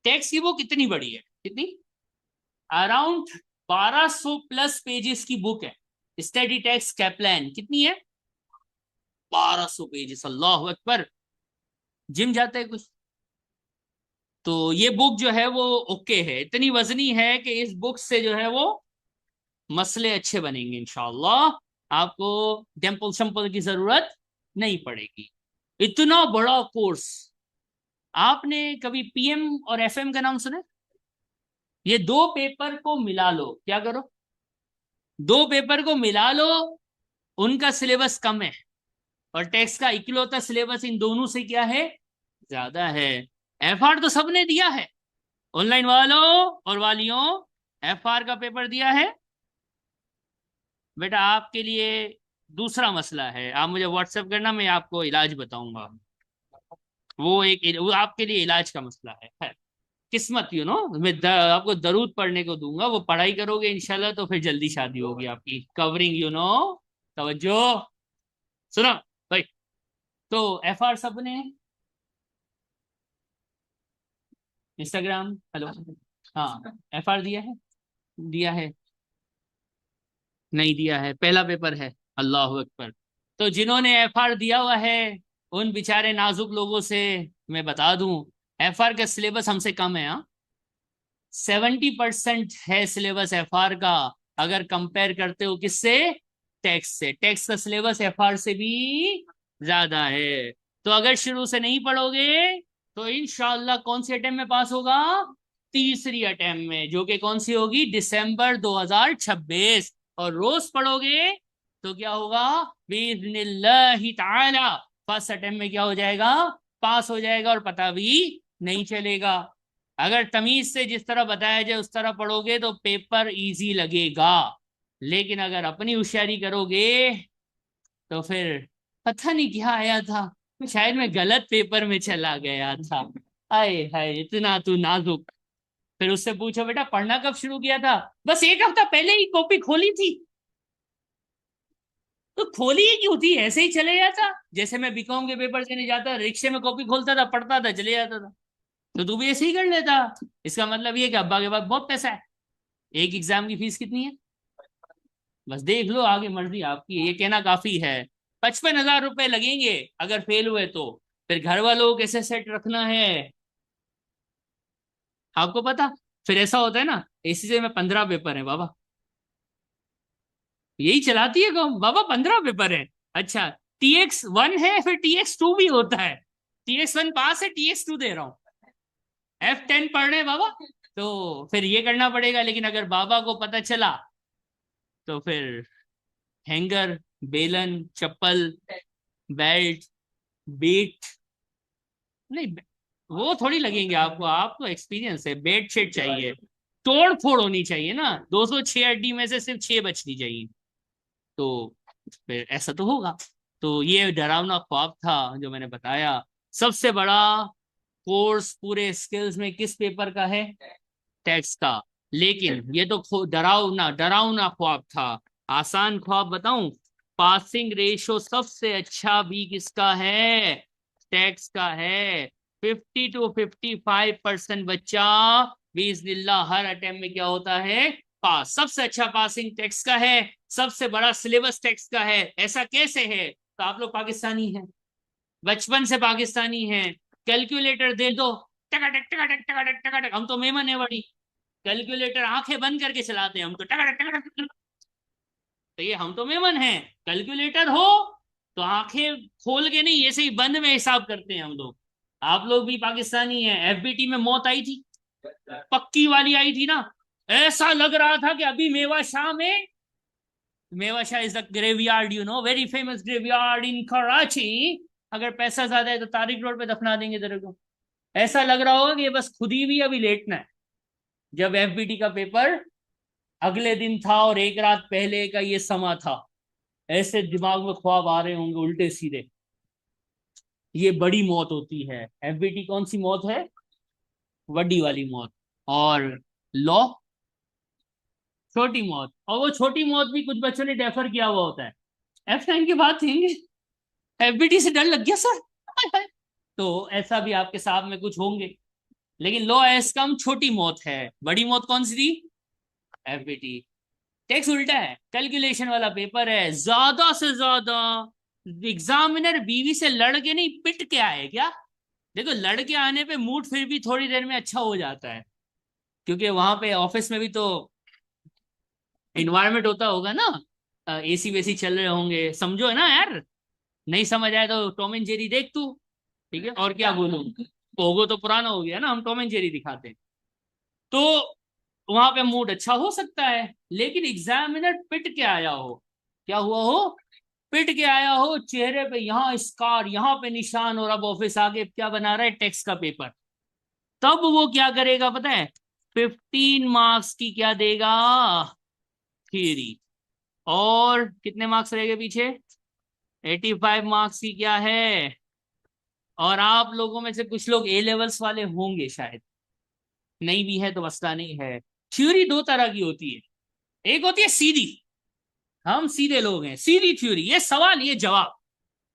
Tax की book कितनी बड़ी है, कितनी, अराउंड 1200 प्लस पेजेस की बुक है। स्टडी टैक्स कैप्लान कितनी है, 1200 पेजेस, अल्लाह अकबर, जिम जाते हैं कुछ। तो ये बुक जो है वो ओके है, इतनी वजनी है कि इस बुक से जो है वो मसले अच्छे बनेंगे इंशाल्लाह। आपको टेम्पल शम्पल की जरूरत नहीं पड़ेगी। इतना बड़ा कोर्स। आपने कभी पीएम और एफएम का नाम सुना? ये दो पेपर को मिला लो, क्या करो, दो पेपर को मिला लो, उनका सिलेबस कम है और टैक्स का इकलौता सिलेबस इन दोनों से क्या है, ज्यादा है। एफआर तो सबने दिया है, ऑनलाइन वालों और वालियों, एफआर का पेपर दिया है। बेटा आपके लिए दूसरा मसला है, आप मुझे व्हाट्सएप करना, मैं आपको इलाज बताऊंगा। वो आपके लिए इलाज का मसला है। किस्मत मैं आपको दरूद पढ़ने को दूंगा, वो पढ़ाई करोगे इंशाल्लाह तो फिर जल्दी शादी होगी आपकी, कवरिंग तवज्जो, सुनो भाई। तो एफआर सबने, इंस्टाग्राम, हेलो, हाँ एफआर दिया है, दिया है, नहीं दिया है, पहला पेपर है, अल्लाह अकबर। तो जिन्होंने एफआर दिया हुआ है उन बेचारे नाजुक लोगों से मैं बता दूं, एफआर का सिलेबस हमसे कम है। हाँ, 70% है सिलेबस एफआर का, अगर कंपेयर करते हो किससे, टैक्स से। टैक्स का सिलेबस एफआर से भी ज्यादा है। तो अगर शुरू से नहीं पढ़ोगे तो इंशाल्लाह कौन सी अटेम्प्ट में पास होगा, तीसरी अटेम्प्ट में, जो कि कौन सी होगी, दिसंबर 2026। और रोज पढ़ोगे तो क्या होगा, बिइज़्निल्लाहि ताला फर्स्ट अटेम्प्ट में क्या हो जाएगा, पास हो जाएगा और पता भी नहीं चलेगा। अगर तमीज से जिस तरह बताया जाए उस तरह पढ़ोगे तो पेपर इजी लगेगा, लेकिन अगर अपनी होशियारी करोगे तो फिर पता नहीं क्या आया था, शायद मैं गलत पेपर में चला गया था। आए हाय इतना तू नाजुक। फिर उससे पूछो बेटा पढ़ना कब शुरू किया था, बस एक हफ्ता पहले ही कॉपी खोली थी। तो खोली ही क्यों थी, ऐसे ही चले जाता, जैसे मैं बीकॉम के पेपर देने जाता रिक्शे में कॉपी खोलता था, पढ़ता था, चले जाता था। तो तू भी ऐसे ही कर लेता। इसका मतलब ये कि अब्बा के पास बहुत पैसा है। एक एग्जाम की फीस कितनी है, बस देख लो, आगे मर्जी आपकी, ये कहना काफी है। 55,000 रुपए लगेंगे अगर फेल हुए तो। फिर घर वालों को कैसे सेट रखना है आपको पता। फिर ऐसा होता है ना, इसी से में 15 पेपर है बाबा, यही चलाती है कौन बाबा, 15 पेपर है। अच्छा, TX1 है, फिर TX2 भी होता है। TX1 पास है, TX2 दे रहा हूँ, F10 पढ़ रहे हैं बाबा। तो फिर ये करना पड़ेगा, लेकिन अगर बाबा को पता चला तो फिर हैंगर, बेलन, चप्पल, बेल्ट, बीट, नहीं वो थोड़ी लगेंगे आपको, आपको एक्सपीरियंस है, बेड शीट चाहिए, तोड़ फोड़ होनी चाहिए ना, 206 हड्डी में से सिर्फ 6 बचनी चाहिए। तो फिर ऐसा तो होगा। तो ये डरावना ख्वाब था जो मैंने बताया। सबसे बड़ा कोर्स पूरे स्किल्स में किस पेपर का है, टैक्स का। लेकिन ये तो डरावना डरावना ख्वाब था। आसान ख्वाब बताऊं, पासिंग रेशो सबसे अच्छा भी किसका है, टैक्स का है। 50 to 55% बच्चा बिस्मिल्लाह हर अटेम्प्ट में क्या होता है, पास। सबसे अच्छा पासिंग टैक्स का है, सबसे बड़ा सिलेबस टैक्स का है। ऐसा कैसे है, तो आप लोग पाकिस्तानी हैं, बचपन से पाकिस्तानी हैं, कैलकुलेटर दे दो, टकाटक टकाटक टकाटक टकाटक, हम तो मेमन है बड़ी, कैलकुलेटर आंखें बंद करके चलाते हैं हम तो, टकाटक टकाटक टकाटक। तो ये हम तो मेमन हैं, कैलकुलेटर हो तो आंखें खोल के नहीं, ऐसे ही बंद में हिसाब करते हैं हम लोग। आप लोग भी पाकिस्तानी हैं। एफबीटी में मौत आई थी, पक्की वाली आई थी ना, ऐसा लग रहा था कि अभी मेवा शाह में, Mewa Shah is the graveyard, very famous graveyard in Karachi. अगर पैसा ज्यादा है तो तारिक रोड पे दफना देंगे तेरे को। ऐसा लग रहा होगा कि ये बस खुद ही भी अभी लेटना है। जब एफबीटी का पेपर अगले दिन था और एक रात पहले का ये समा था, ऐसे दिमाग में ख्वाब आ रहे होंगे उल्टे सीधे। ये बड़ी मौत होती है, एफबीटी कौन सी मौत है, बड़ी वाली मौत। और लॉ छोटी मौत, और वो छोटी मौत भी कुछ बच्चों ने डेफर किया हुआ होता है। F9 की बात थी, एफबीटी से डर लग गया सर। तो ऐसा भी आपके साथ में कुछ होंगे। लेकिन लो एस कम छोटी मौत है, बड़ी मौत कौन सी थी? एफबीटी। टेक्स उल्टा है, कैलकुलेशन वाला पेपर है, ज्यादा से ज्यादा एग्जामिनर बीवी से लड़ के नहीं पिट के आए क्या? देखो लड़ के आने पे मूड फिर भी थोड़ी देर में अच्छा हो जाता है, क्योंकि वहां पे ऑफिस में भी तो इन्वायरमेंट होता होगा ना, एसी वेसी चल रहे होंगे, समझो है ना यार। नहीं समझ आए तो टॉम एंड जेरी देख तू। ठीक है, और क्या बोलूं, पोगो तो पुराना हो गया ना, हम टॉम एंड जेरी दिखाते हैं। तो वहां पे मूड अच्छा हो सकता है, लेकिन एग्जामिनर पिट के आया हो, क्या हुआ हो, पिट के आया हो, चेहरे पे यहाँ स्कार, यहाँ पे निशान, और अब ऑफिस आगे क्या बना रहा है, टेक्स्ट का पेपर। तब वो क्या करेगा पता है? 15 मार्क्स की क्या देगा, थियरी। और कितने मार्क्स रह गए पीछे? 85 मार्क्स की क्या है? और आप लोगों में से कुछ लोग ए लेवल्स वाले होंगे शायद, नहीं भी है तो मसला नहीं है। थ्योरी दो तरह की होती है, एक होती है सीधी, हम सीधे लोग हैं, सीधी थ्योरी, ये सवाल ये जवाब।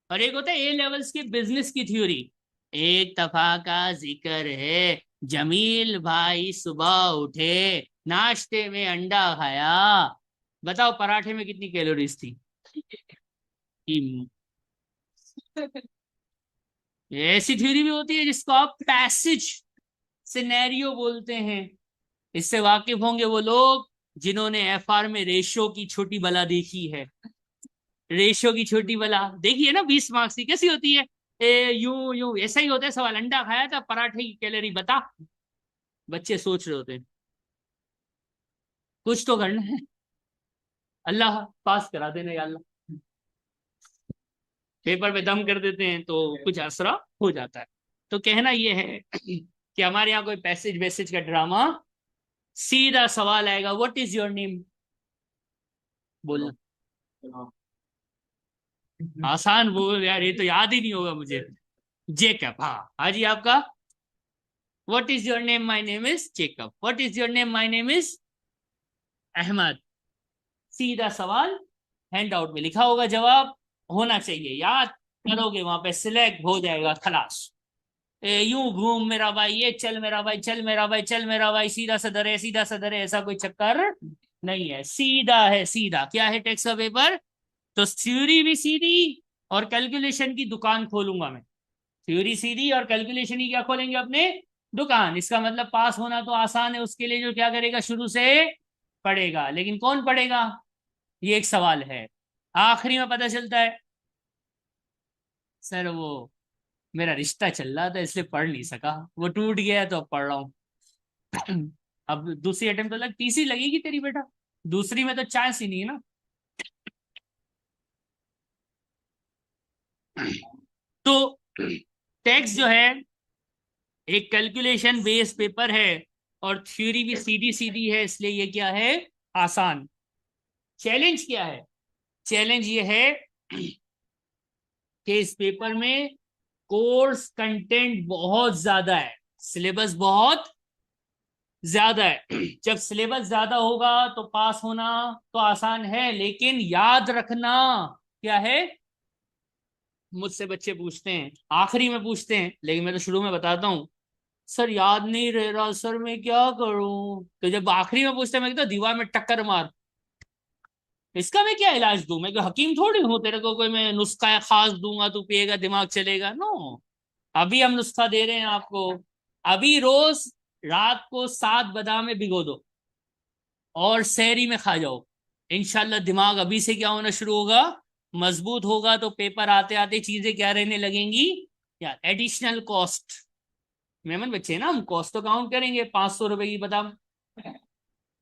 और एक होता है ए लेवल्स की बिजनेस की थ्योरी। एक दफा का जिक्र है, जमील भाई सुबह उठे, नाश्ते में अंडा खाया, बताओ पराठे में कितनी कैलोरीज थी? ऐसी थ्योरी भी होती है जिसको आप पैसेज सिनेरियो बोलते हैं। इससे वाकिफ होंगे वो लोग जिन्होंने एफआर में रेशो की छोटी बला देखी है। रेशो की छोटी बला देखी है ना, 20 मार्क्स की, कैसी होती है? यू यू ऐसा ही होता है सवाल, अंडा खाया था, पराठे की कैलोरी बता। बच्चे सोच रहे होते हैं, कुछ तो करना है, अल्लाह पास करा देना या अल्लाह। पेपर पे दम कर देते हैं तो कुछ असरा हो जाता है। तो कहना यह है कि हमारे यहाँ कोई पैसेज वैसेज का ड्रामा, सीधा सवाल आएगा, व्हाट इज योर नेम, बोलना। आसान बोल यार, ये तो याद ही नहीं होगा मुझे। जेकब, हाँ हाँ जी, आपका? What is your name, my name is Jacob. What is your name, my name is Ahmed. सीधा सवाल, हैंड आउट में लिखा होगा, जवाब होना चाहिए, याद करोगे वहां पे सिलेक्ट हो जाएगा, खलास। यूं घूम मेरा भाई, ये चल मेरा भाई, चल मेरा भाई, चल मेरा भाई, सीधा सदर है, सीधा सदर है, ऐसा कोई चक्कर नहीं है, सीधा है, सीधा। क्या है टेक्स्ट का पेपर? तो थ्योरी भी सीधी, और कैलकुलेशन की दुकान खोलूंगा मैं। थ्योरी सीधी और कैलकुलेशन ही क्या खोलेंगे अपने, दुकान। इसका मतलब पास होना तो आसान है, उसके लिए जो क्या करेगा, शुरू से पढ़ेगा। लेकिन कौन पढ़ेगा, ये एक सवाल है। आखिरी में पता चलता है सर वो मेरा रिश्ता चल रहा था इसलिए पढ़ नहीं सका, वो टूट गया तो अब पढ़ रहा हूँ। अब दूसरी अटेम्प्ट तो लग, तीसरी लगेगी तेरी बेटा, दूसरी में तो चांस ही नहीं है ना। तो टेक्स्ट जो है एक कैलकुलेशन बेस्ड पेपर है, और थ्योरी भी सीधी सीधी है, इसलिए ये क्या है, आसान। चैलेंज क्या है? चैलेंज ये है कि इस पेपर में कोर्स कंटेंट बहुत ज्यादा है, सिलेबस बहुत ज्यादा है। जब सिलेबस ज्यादा होगा तो पास होना तो आसान है, लेकिन याद रखना क्या है, मुझसे बच्चे पूछते हैं, आखिरी में पूछते हैं, लेकिन मैं तो शुरू में बताता हूँ, सर याद नहीं रह रहा सर, मैं क्या करूं? तो जब आखिरी में पूछते हैं, मैं कहता दीवार में टक्कर मार, इसका मैं क्या इलाज दूं, मैं कोई हकीम थोड़ी हूं, तेरे को कोई मैं नुस्खा खास दूंगा तू पिएगा दिमाग चलेगा, नो। अभी हम नुस्खा दे रहे हैं आपको। अभी रोज रात को 7 बादाम में भिगो दो और सहरी में खा जाओ, इंशाल्लाह दिमाग अभी से क्या होना शुरू होगा, मजबूत होगा। तो पेपर आते आते चीजें क्या रहने लगेंगी यार, एडिशनल कॉस्ट। मेहमान बच्चे हैं ना, हम कॉस्ट तो काउंट करेंगे, 500 रुपए की बादाम,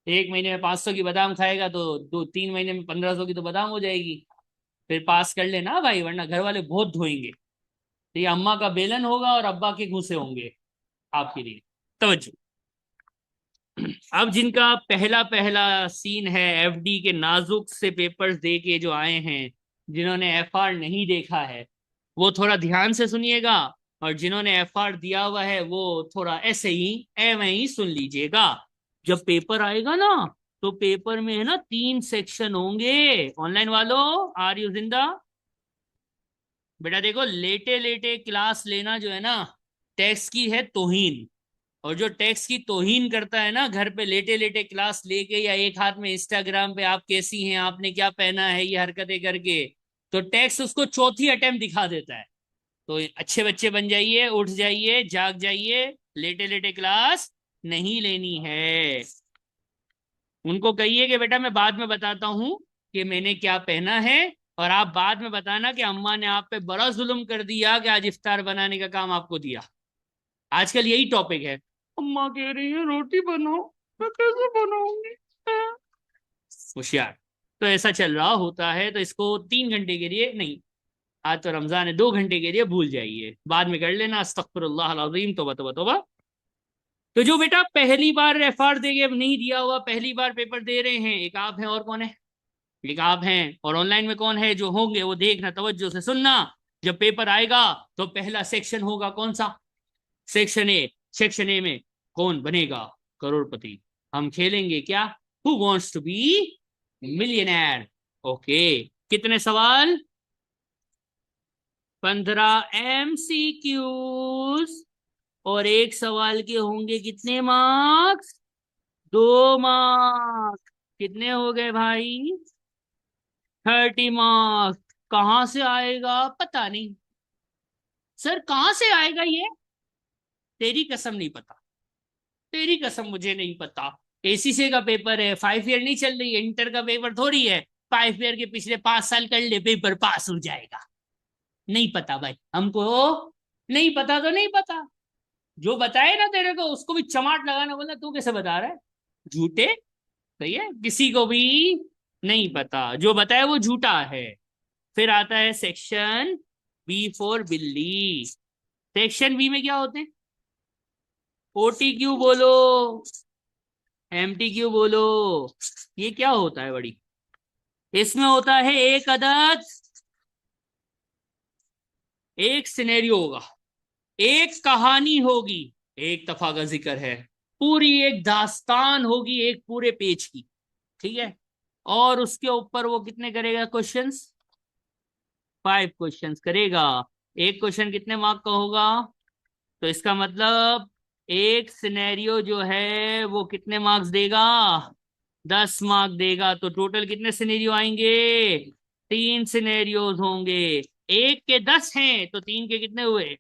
एक महीने में 500 की बादाम खाएगा तो 2-3 महीने में 1500 की तो बादाम हो जाएगी। फिर पास कर लेना भाई, वरना घर वाले बहुत धोएंगे। तो ये अम्मा का बेलन होगा और अब्बा के घूसे होंगे आपके लिए। तवज्जो। अब जिनका पहला पहला सीन है, एफडी के नाजुक से पेपर्स दे के जो आए हैं, जिन्होंने एफआर नहीं देखा है वो थोड़ा ध्यान से सुनिएगा, और जिन्होंने एफआर दिया हुआ है वो थोड़ा ऐसे ही एवं ही सुन लीजिएगा। जब पेपर आएगा ना, तो पेपर में है ना 3 सेक्शन होंगे। ऑनलाइन वालों, आर यू जिंदा? बेटा देखो, लेटे लेटे क्लास लेना जो है ना, टेक्स्ट की है तोहीन, और जो टैक्स की तौहीन करता है ना, घर पे लेटे लेटे क्लास लेके या एक हाथ में इंस्टाग्राम पे आप कैसी हैं, आपने क्या पहना है, ये हरकतें करके, तो टैक्स उसको चौथी अटेम्प्ट दिखा देता है। तो अच्छे बच्चे बन जाइए, उठ जाइए, जाग जाइए, लेटे लेटे क्लास नहीं लेनी है। उनको कहिए कि बेटा मैं बाद में बताता हूं कि मैंने क्या पहना है, और आप बाद में बताना कि अम्मा ने आप पे बड़ा जुल्म कर दिया कि आज इफ्तार बनाने का काम आपको दिया। आजकल यही टॉपिक है, अम्मा कह रही है रोटी बनाओ, मैं कैसे बनाऊंगी। होशियार। तो ऐसा चल रहा होता है, तो इसको 3 घंटे के लिए नहीं, आज तो रमजान है, 2 घंटे के लिए भूल जाइए, बाद में कर लेना। अस्तगफिरुल्लाह अज़ीम, तौबा तौबा तौबा। तो जो बेटा पहली बार एफआर देंगे, नहीं दिया हुआ, पहली बार पेपर दे रहे हैं, एक आप हैं और कौन है, एक आप हैं, और ऑनलाइन में कौन है, जो होंगे वो देखना, तवज्जो से सुनना। जब पेपर आएगा तो पहला सेक्शन होगा कौन सा, सेक्शन ए। सेक्शन ए में कौन बनेगा करोड़पति, हम खेलेंगे क्या, who wants to be millionaire. Okay, कितने सवाल, 15 MCQs, और एक सवाल के होंगे कितने मार्क्स, 2 मार्क्स। कितने हो गए भाई, 30 मार्क्स। कहां से आएगा पता नहीं सर, कहां से आएगा ये, तेरी कसम नहीं पता, तेरी कसम मुझे नहीं पता। एसीसी का पेपर है, 5 ईयर नहीं चल रही है, इंटर का पेपर थोड़ी है, 5 ईयर के पिछले 5 साल कर ले, पेपर पास हो जाएगा। नहीं पता भाई हमको, नहीं पता तो नहीं पता। जो बताए ना तेरे को उसको भी चमाट लगाना, बोला तू कैसे बता रहा है, झूठे। सही है, किसी को भी नहीं पता, जो बताए वो झूठा है। फिर आता है सेक्शन बी फॉर बिल्ली। सेक्शन बी में क्या होते हैं, OTQ बोलो, MTQ बोलो, ये क्या होता है बड़ी, इसमें होता है एक अदद, एक सिनेरियो होगा, एक कहानी होगी, एक दफा का जिक्र है, पूरी एक दास्तान होगी एक पूरे पेज की, ठीक है। और उसके ऊपर वो कितने करेगा क्वेश्चंस, 5 क्वेश्चंस करेगा। एक क्वेश्चन कितने मार्क का होगा, तो इसका मतलब एक सिनेरियो जो है वो कितने मार्क्स देगा, 10 मार्क देगा। तो टोटल कितने सिनेरियो आएंगे, 3 सिनेरियोज होंगे। एक के 10 हैं तो 3 के कितने हुए।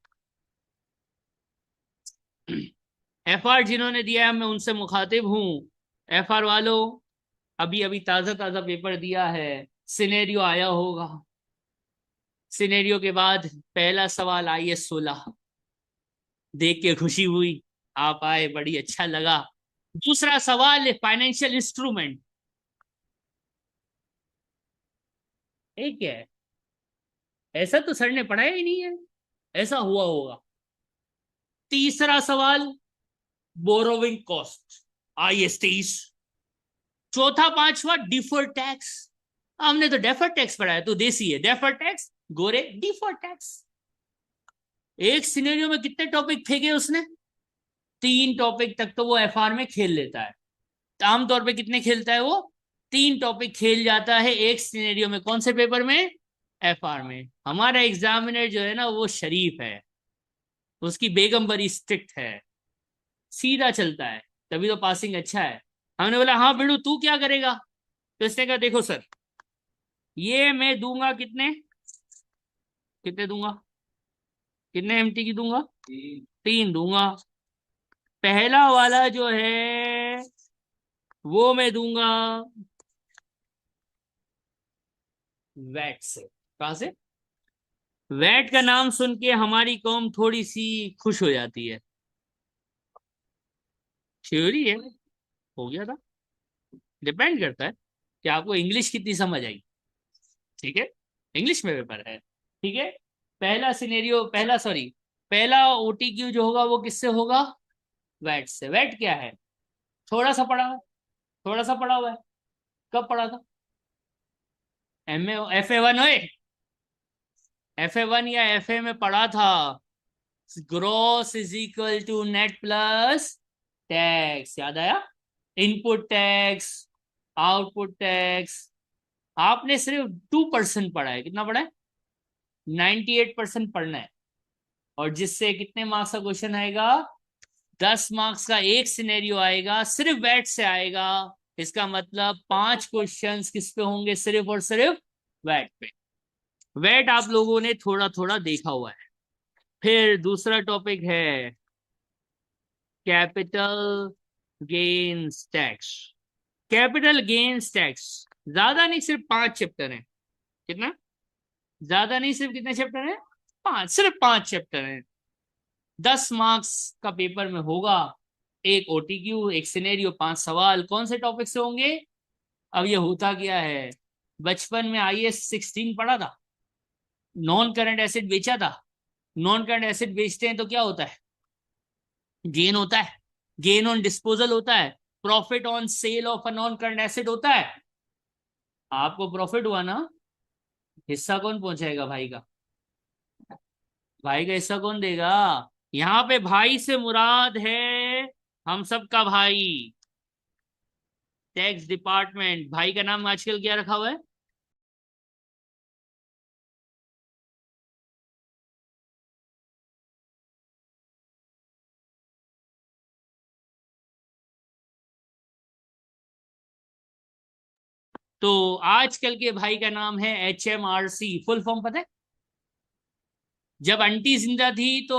एफआर जिन्होंने दिया है मैं उनसे मुखातिब हूं, एफआर वालों, अभी अभी ताजा ताजा पेपर दिया है, सिनेरियो आया होगा। सिनेरियो के बाद पहला सवाल IS 16, देख के खुशी हुई, आप आए बड़ी अच्छा लगा। दूसरा सवाल फाइनेंशियल इंस्ट्रूमेंट, एक है, ऐसा तो सर ने पढ़ाया ही नहीं है, ऐसा हुआ होगा। तीसरा सवाल बोरोविंग कॉस्ट, IS 23। चौथा पांचवा डिफर्ड टैक्स, हमने तो डेफर्ड टैक्स पढ़ाया, तो देसी है डेफर्ड टैक्स, गोरे डिफर्ड टैक्स। एक सिनेरियो में कितने टॉपिक फेंके उसने, 3 टॉपिक तक तो वो एफआर में खेल लेता है। आमतौर पे कितने खेलता है वो, 3 टॉपिक खेल जाता है एक सिनेरियो में, कौन से पेपर में, एफआर में। हमारा एग्जामिनर जो है ना वो शरीफ है, उसकी बेगम बड़ी स्ट्रिक्ट है, सीधा चलता है, तभी तो पासिंग अच्छा है। हमने बोला हाँ बिड़ू तू क्या करेगा, तो इसने कहा देखो सर, ये मैं दूंगा कितने, कितने दूंगा, कितने MT की दूंगा, 3 दूंगा। पहला वाला जो है वो मैं दूंगा वैट से। कहां से, वैट का नाम सुन के हमारी कौम थोड़ी सी खुश हो जाती है, थ्योरी है, हो गया था। डिपेंड करता है कि आपको इंग्लिश कितनी समझ आई, ठीक है, इंग्लिश में पेपर है, ठीक है। पहला सिनेरियो, पहला सॉरी, पहला OTQ जो होगा वो किससे होगा, वैट से। वैट क्या है, थोड़ा सा पढ़ा है, थोड़ा सा पढ़ा हुआ है, कब पढ़ा था, MA FA1 होए, FA1 या FA में पढ़ा था, gross is equal to net plus tax, याद आया, इनपुट टैक्स, आउटपुट टैक्स। आपने सिर्फ 2% पढ़ा है, कितना पढ़ा है, 98% पढ़ना है, और जिससे कितने मार्क्स का क्वेश्चन आएगा, 10 मार्क्स का एक सिनेरियो आएगा, सिर्फ वेट से आएगा। इसका मतलब 5 क्वेश्चंस किस पे होंगे? सिर्फ और सिर्फ वेट पे। वेट आप लोगों ने थोड़ा थोड़ा देखा हुआ है। फिर दूसरा टॉपिक है capital gains tax. Capital gains tax ज्यादा नहीं, सिर्फ 5 चैप्टर हैं। कितना? ज्यादा नहीं, सिर्फ कितने चैप्टर हैं? 5, सिर्फ 5 चैप्टर हैं। 10 मार्क्स का पेपर में होगा। एक ओटीक्यू, एक सिनेरियो, 5 सवाल। कौन से टॉपिक से होंगे? अब ये होता क्या है, बचपन में IS 16 पढ़ा था, नॉन करंट एसेट बेचा था। नॉन करंट एसेट बेचते हैं तो क्या होता है? गेन होता है, गेन ऑन डिस्पोजल होता है, profit on sale of a non current asset होता है। आपको प्रॉफिट हुआ ना, हिस्सा कौन पहुंचाएगा? भाई का। भाई का हिस्सा कौन देगा? यहाँ पे भाई से मुराद है हम सबका भाई, टैक्स डिपार्टमेंट। भाई का नाम आजकल क्या रखा हुआ है? तो आजकल के भाई का नाम है HMRC। फुल फॉर्म पता है? जब आंटी जिंदा थी तो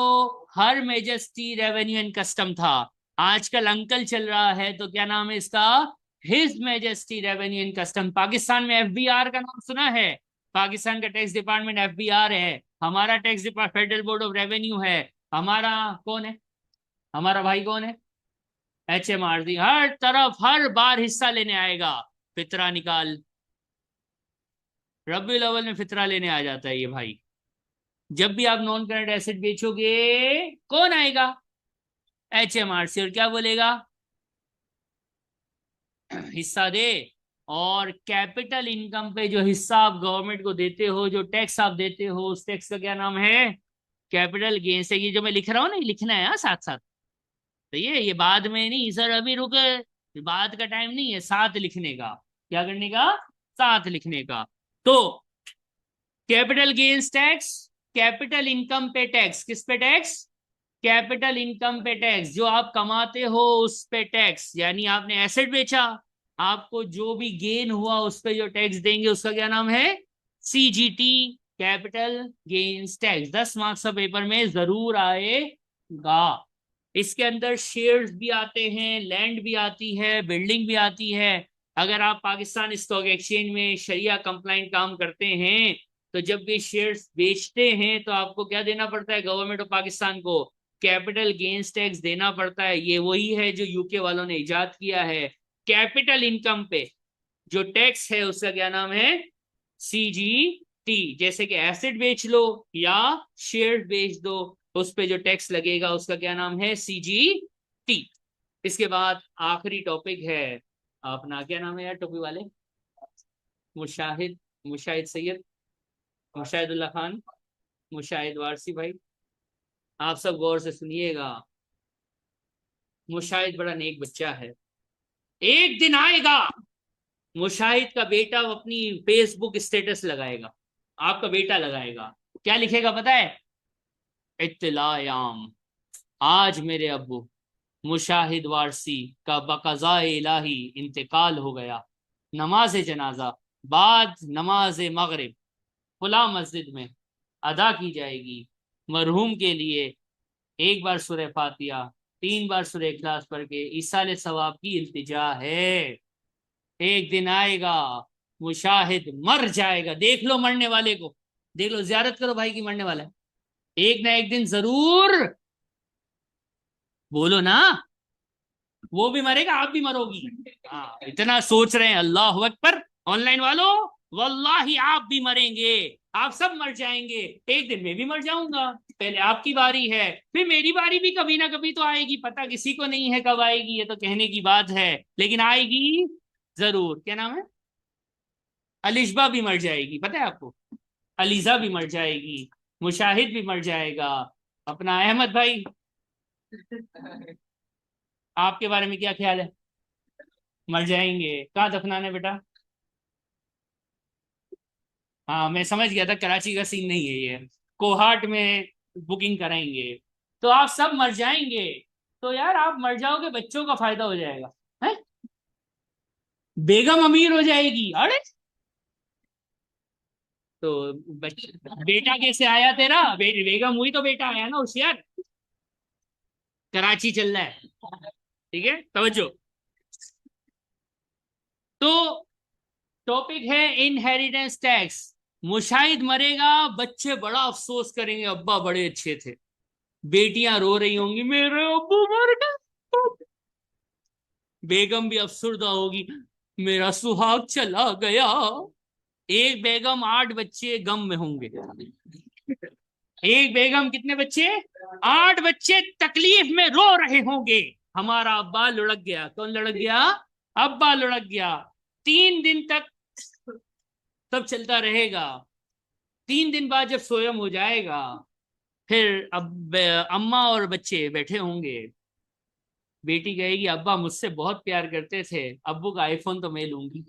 हर मेजेस्टी रेवेन्यू एंड कस्टम था। आजकल अंकल चल रहा है तो क्या नाम है इसका? His majesty revenue and custom. Pakistan में FBR का नाम सुना है? पाकिस्तान का टैक्स डिपार्टमेंट FBR है। हमारा tax department federal board of revenue है। हमारा कौन है? हमारा भाई कौन है? HMRC। हर तरफ हर बार हिस्सा लेने आएगा। फितरा निकाल। रबी अव्वल में फितरा लेने आ जाता है ये भाई। जब भी आप नॉन करंट एसेट बेचोगे, कौन आएगा? HMRC। और क्या बोलेगा? हिस्सा दे। और कैपिटल इनकम पे जो हिस्सा आप गवर्नमेंट को देते हो, जो टैक्स आप देते हो, उस टैक्स का क्या नाम है? कैपिटल गेन्स है। ये जो मैं लिख रहा हूँ ना, ये लिखना है साथ साथ। तो ये बाद में नहीं सर, अभी रुके, बाद का टाइम नहीं है, साथ लिखने का। क्या करने का? साथ लिखने का। तो capital gains tax, capital income पे टैक्स। किस पे टैक्स? कैपिटल इनकम पे टैक्स। जो आप कमाते हो उस पे टैक्स, यानी आपने एसेट बेचा, आपको जो भी गेन हुआ उस पे जो टैक्स देंगे उसका क्या नाम है? CGT, capital gains tax. 10 marks का पेपर में जरूर आएगा। इसके अंदर शेयर्स भी आते हैं, लैंड भी आती है, बिल्डिंग भी आती है। अगर आप पाकिस्तान स्टॉक एक्सचेंज में शरिया कंप्लाइंट काम करते हैं तो जब भी शेयर्स बेचते हैं तो आपको क्या देना पड़ता है? गवर्नमेंट ऑफ पाकिस्तान को कैपिटल गेन्स टैक्स देना पड़ता है। ये वही है जो यूके वालों ने इजाद किया है। कैपिटल इनकम पे जो टैक्स है उसका क्या नाम है? CGT। जैसे कि एसेट बेच लो या शेयर बेच दो, उस पे जो टैक्स लगेगा उसका क्या नाम है? CGT। इसके बाद आखिरी टॉपिक है अपना, क्या नाम है यार टोपी वाले? मुशाहिद, मुशाहिद सैयद, मुशाहिदुल्लाह खान, मुशाहिद वारसी भाई। आप सब गौर से सुनिएगा। मुशाहिद बड़ा नेक बच्चा है। एक दिन आएगा, मुशाहिद का बेटा अपनी फेसबुक स्टेटस लगाएगा, आपका बेटा लगाएगा। क्या लिखेगा पता है? इत्तलायाम, आज मेरे अब्बू मुशाहिद वारसी का बक़ज़ा इलाही इंतकाल हो गया। नमाज जनाजा बाद नमाज मगरिब खुला मस्जिद में अदा की जाएगी। मरहूम के लिए एक बार सूरह फातिहा, 3 बार सूरह इखलास पढ़ के ईसाले सवाब की इल्तिजा है। एक दिन आएगा, मुशाहिद मर जाएगा। देख लो मरने वाले को, देख लो, जियारत करो भाई की मरने वाला है। एक ना एक दिन जरूर, बोलो ना, वो भी मरेगा, आप भी मरोगी। हाँ, इतना सोच रहे हैं, अल्लाह अकबर। ऑनलाइन वालों, वल्लाही आप भी मरेंगे, आप सब मर जाएंगे। एक दिन मैं भी मर जाऊंगा। पहले आपकी बारी है, फिर मेरी बारी भी कभी ना कभी तो आएगी। पता किसी को नहीं है कब आएगी, ये तो कहने की बात है, लेकिन आएगी जरूर। क्या नाम है? अलिशबा भी मर जाएगी, पता है आपको? अलीजा भी मर जाएगी, मुशाहिद भी मर जाएगा। अपना अहमद भाई, आपके बारे में क्या ख्याल है? मर जाएंगे। कहाँ दफनाना है बेटा? हाँ मैं समझ गया था, कराची का सीन नहीं है ये, कोहाट में बुकिंग कराएंगे। तो आप सब मर जाएंगे। तो यार आप मर जाओगे, बच्चों का फायदा हो जाएगा है, बेगम अमीर हो जाएगी। अरे तो बेटा कैसे आया तेरा? बेगम हुई तो बेटा आया ना होशियार। कराची चल रहा है, ठीक है, तवज्जो। तो टॉपिक है इनहेरिटेंस टैक्स। मुशाहिद मरेगा, बच्चे बड़ा अफसोस करेंगे, अब्बा बड़े अच्छे थे। बेटियां रो रही होंगी, मेरे अब्बू मर गए। बेगम भी अफसुर्दा होगी, मेरा सुहाग चला गया। एक बेगम 8 बच्चे गम में होंगे। एक बेगम कितने बच्चे? 8 बच्चे तकलीफ में रो रहे होंगे। हमारा अब्बा लुढ़क गया। कौन लुढ़क गया? अब्बा लुढ़क गया। 3 दिन तक सब चलता रहेगा। 3 दिन बाद जब सोयम हो जाएगा, फिर अब अम्मा और बच्चे बैठे होंगे। बेटी कहेगी अब्बा मुझसे बहुत प्यार करते थे, अब्बू का आईफोन तो मैं लूंगी।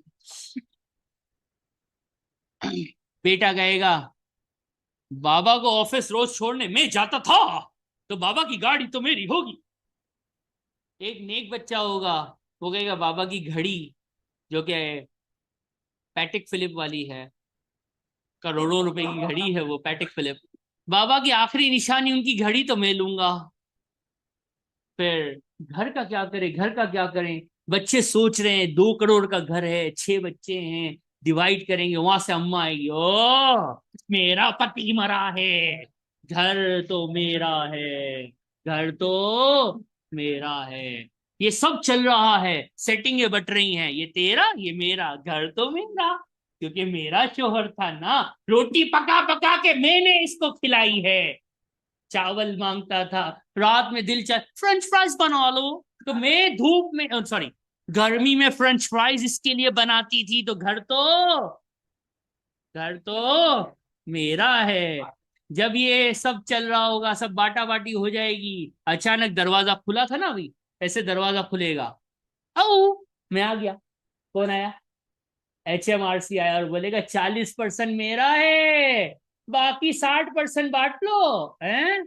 बेटा कहेगा बाबा को ऑफिस रोज छोड़ने मैं जाता था, तो बाबा की गाड़ी तो मेरी होगी। एक नेक बच्चा होगा, वो कहेगा बाबा की घड़ी, जो कि पैटिक फिलिप वाली है, करोड़ों रुपए की घड़ी है वो पैटिक फिलिप, बाबा की आखिरी निशानी उनकी घड़ी तो मैं लूंगा। फिर घर का क्या करें, घर का क्या करें? बच्चे सोच रहे हैं 2 करोड़ का घर है, 6 बच्चे हैं, डिवाइड करेंगे। वहां से अम्मा आएगी, ओ मेरा पति मरा है, घर तो मेरा है, घर तो मेरा है। ये सब चल रहा है, सेटिंगें बट रही हैं, ये तेरा ये मेरा, घर तो मेरा, क्योंकि मेरा शोहर था ना, रोटी पका पका के मैंने इसको खिलाई है। चावल मांगता था, रात में दिल चाहे फ्रेंच फ्राइज बना लो, तो मैं धूप में, सॉरी, गर्मी में फ्रेंच फ्राइज इसके लिए बनाती थी। तो घर तो मेरा है। जब ये सब चल रहा होगा, सब बाटा बाटी हो जाएगी, अचानक दरवाजा खुला था ना अभी, ऐसे दरवाजा खुलेगा, आओ मैं आ गया। कौन आया? HMRC आया और बोलेगा 40% मेरा है, बाकी 60% बांट लो। हैं?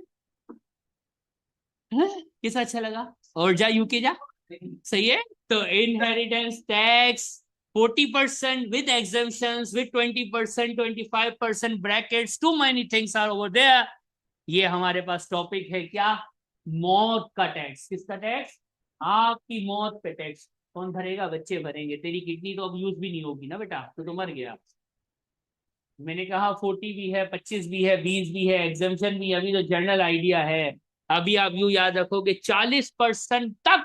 कैसा अच्छा लगा? और जा यूके जा। सही है। तो inheritance tax 40% with exemptions with 20% 25% brackets, too many things are over there। ये हमारे पास टॉपिक है क्या? मौत का टैक्स। किसका टैक्स? आपकी मौत पे टैक्स। कौन भरेगा? बच्चे भरेंगे। तेरी किडनी तो अब यूज भी नहीं होगी ना बेटा, तो मर गया। मैंने कहा 40 भी है, 25 भी है, 20 भी है, एग्जामेशन भी है, अभी तो जनरल आइडिया है। अभी आप यू याद रखोगे 40% तक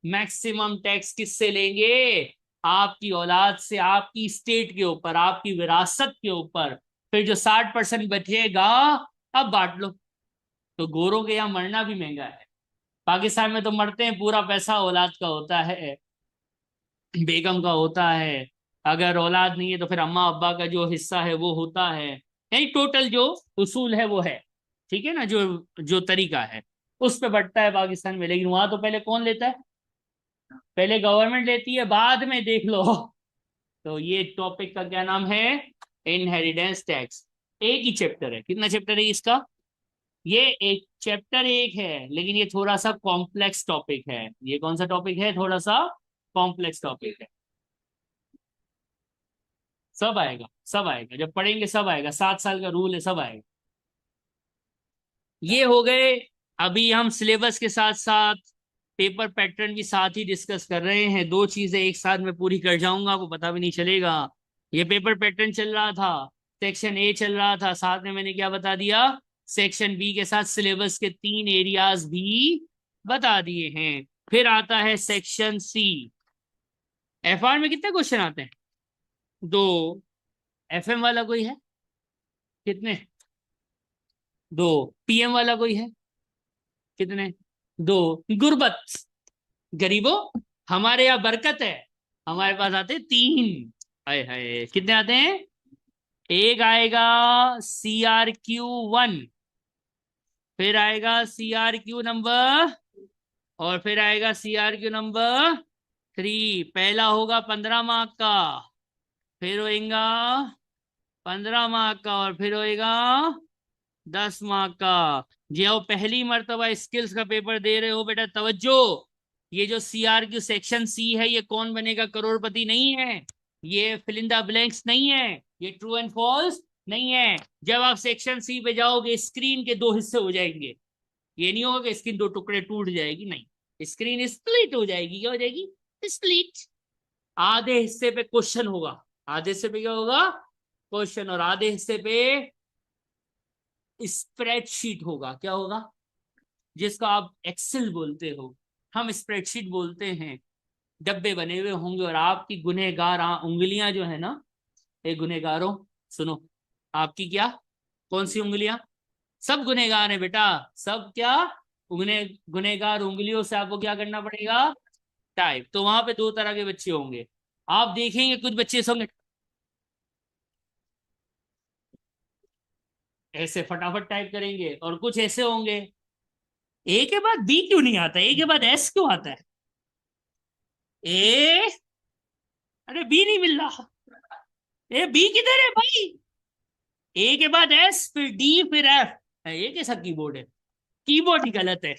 मैक्सिमम टैक्स किससे लेंगे? आपकी औलाद से, आपकी स्टेट के ऊपर, आपकी विरासत के ऊपर। फिर जो 60% बचेगा, अब बांट लो। तो गोरों के यहाँ मरना भी महंगा है। पाकिस्तान में तो मरते हैं, पूरा पैसा औलाद का होता है, बेगम का होता है। अगर औलाद नहीं है तो फिर अम्मा अब्बा का जो हिस्सा है वो होता है। यही टोटल जो उसूल है वो है, ठीक है ना, जो जो तरीका है उस पे बढ़ता है पाकिस्तान में। लेकिन वहां तो पहले कौन लेता है? पहले गवर्नमेंट लेती है, बाद में देख लो। तो ये टॉपिक का क्या नाम है? Inheritance tax. एक ही चैप्टर है। कितना चैप्टर है इसका? ये एक चैप्टर एक है, लेकिन ये थोड़ा सा कॉम्प्लेक्स टॉपिक है। ये कौन सा टॉपिक है? थोड़ा सा कॉम्प्लेक्स टॉपिक है। सब आएगा, सब आएगा, जब पढ़ेंगे सब आएगा। 7 साल का रूल है, सब आएगा। ये हो गए। अभी हम सिलेबस के साथ साथ पेपर पैटर्न भी साथ ही डिस्कस कर रहे हैं। 2 चीजें एक साथ में पूरी कर जाऊंगा, आपको पता भी नहीं चलेगा। ये पेपर पैटर्न चल रहा था, सेक्शन ए चल रहा था, साथ में मैंने क्या बता दिया? सेक्शन बी के साथ सिलेबस के 3 एरियाज भी बता दिए हैं। फिर आता है सेक्शन सी। FR में कितने क्वेश्चन आते हैं? 2। FM वाला कोई है? कितने? 2। PM वाला कोई है? कितने? 2। गुर्बत, गरीबों, हमारे यहाँ बरकत है, हमारे पास आते 3। हाय हाय, कितने आते हैं? एक आएगा CRQ1, फिर आएगा CRQ नंबर, और फिर आएगा CRQ नंबर 3। पहला होगा 15 मार्क का, फिर होएगा 15 मार्क का, और फिर होएगा 10 मार्क का। जी आओ, पहली मर्तबा स्किल्स का पेपर दे रहे हो बेटा, तवज्जो। ये जो CRQ सेक्शन सी है, ये कौन बनेगा करोड़पति नहीं है, ये फिल इन द ब्लैंक्स नहीं है, ये ट्रू एंड फॉल्स नहीं है। जब आप सेक्शन सी पे जाओगे, स्क्रीन के दो हिस्से हो जाएंगे। ये नहीं होगा कि स्क्रीन दो टुकड़े टूट जाएगी, नहीं, स्क्रीन स्प्लिट हो जाएगी। क्या हो जाएगी? स्प्लिट। आधे हिस्से पे क्वेश्चन होगा, आधे हिस्से पे क्या होगा? क्वेश्चन। और आधे हिस्से पे स्प्रेडशीट होगा। क्या होगा? जिसको आप एक्सेल बोलते हो, हम स्प्रेडशीट बोलते हैं। डब्बे बने हुए होंगे और आपकी गुनहगार उंगलियां जो है ना, ए गुनहगारों सुनो, आपकी क्या, कौन सी उंगलियां? सब गुनहगार है बेटा, सब क्या, गुनहगार उंगलियों से आपको क्या करना पड़ेगा? टाइप। तो वहां पे दो तरह के बच्चे होंगे। आप देखेंगे कुछ बच्चे होंगे ऐसे फटाफट टाइप करेंगे, और कुछ ऐसे होंगे ए के बाद बी क्यों नहीं आता, ए के बाद एस क्यों आता है, ए, अरे बी नहीं मिल रहा, ए बी किधर है भाई? ए के बाद एस, फिर डी, फिर एफ। ये कैसा कीबोर्ड है? कीबोर्ड ही गलत है।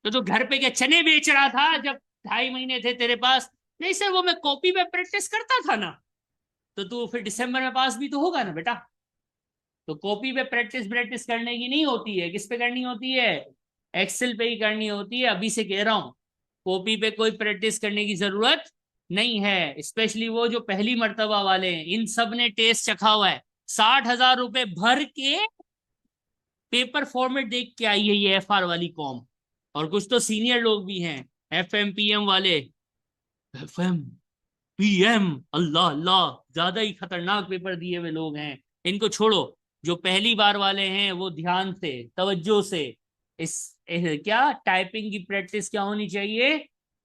तो घर पे क्या चने बेच रहा था जब 2.5 महीने थे तेरे पास? नहीं सर, वो मैं कॉपी पे प्रैक्टिस करता था ना। तो तू फिर दिसंबर में पास भी तो होगा ना बेटा। तो कॉपी पे प्रैक्टिस प्रैक्टिस करने की नहीं होती है, किस पे करनी होती है? एक्सेल पे ही करनी होती है, अभी से कह रहा हूं। कॉपी पे कोई प्रैक्टिस करने की जरूरत नहीं है। स्पेशली वो जो पहली मर्तबा वाले हैं, इन सब ने टेस्ट चखा हुआ है। 60,000 रुपए भर के पेपर फॉर्मेट देख के आई है ये FR वाली कॉम। और कुछ तो सीनियर लोग भी हैं, FMPM वाले। FMPM, अल्लाह अल्लाह, ज्यादा ही खतरनाक पेपर दिए हुए लोग हैं। इनको छोड़ो, जो पहली बार वाले हैं वो ध्यान से, तवज्जो से क्या टाइपिंग की प्रैक्टिस क्या होनी चाहिए?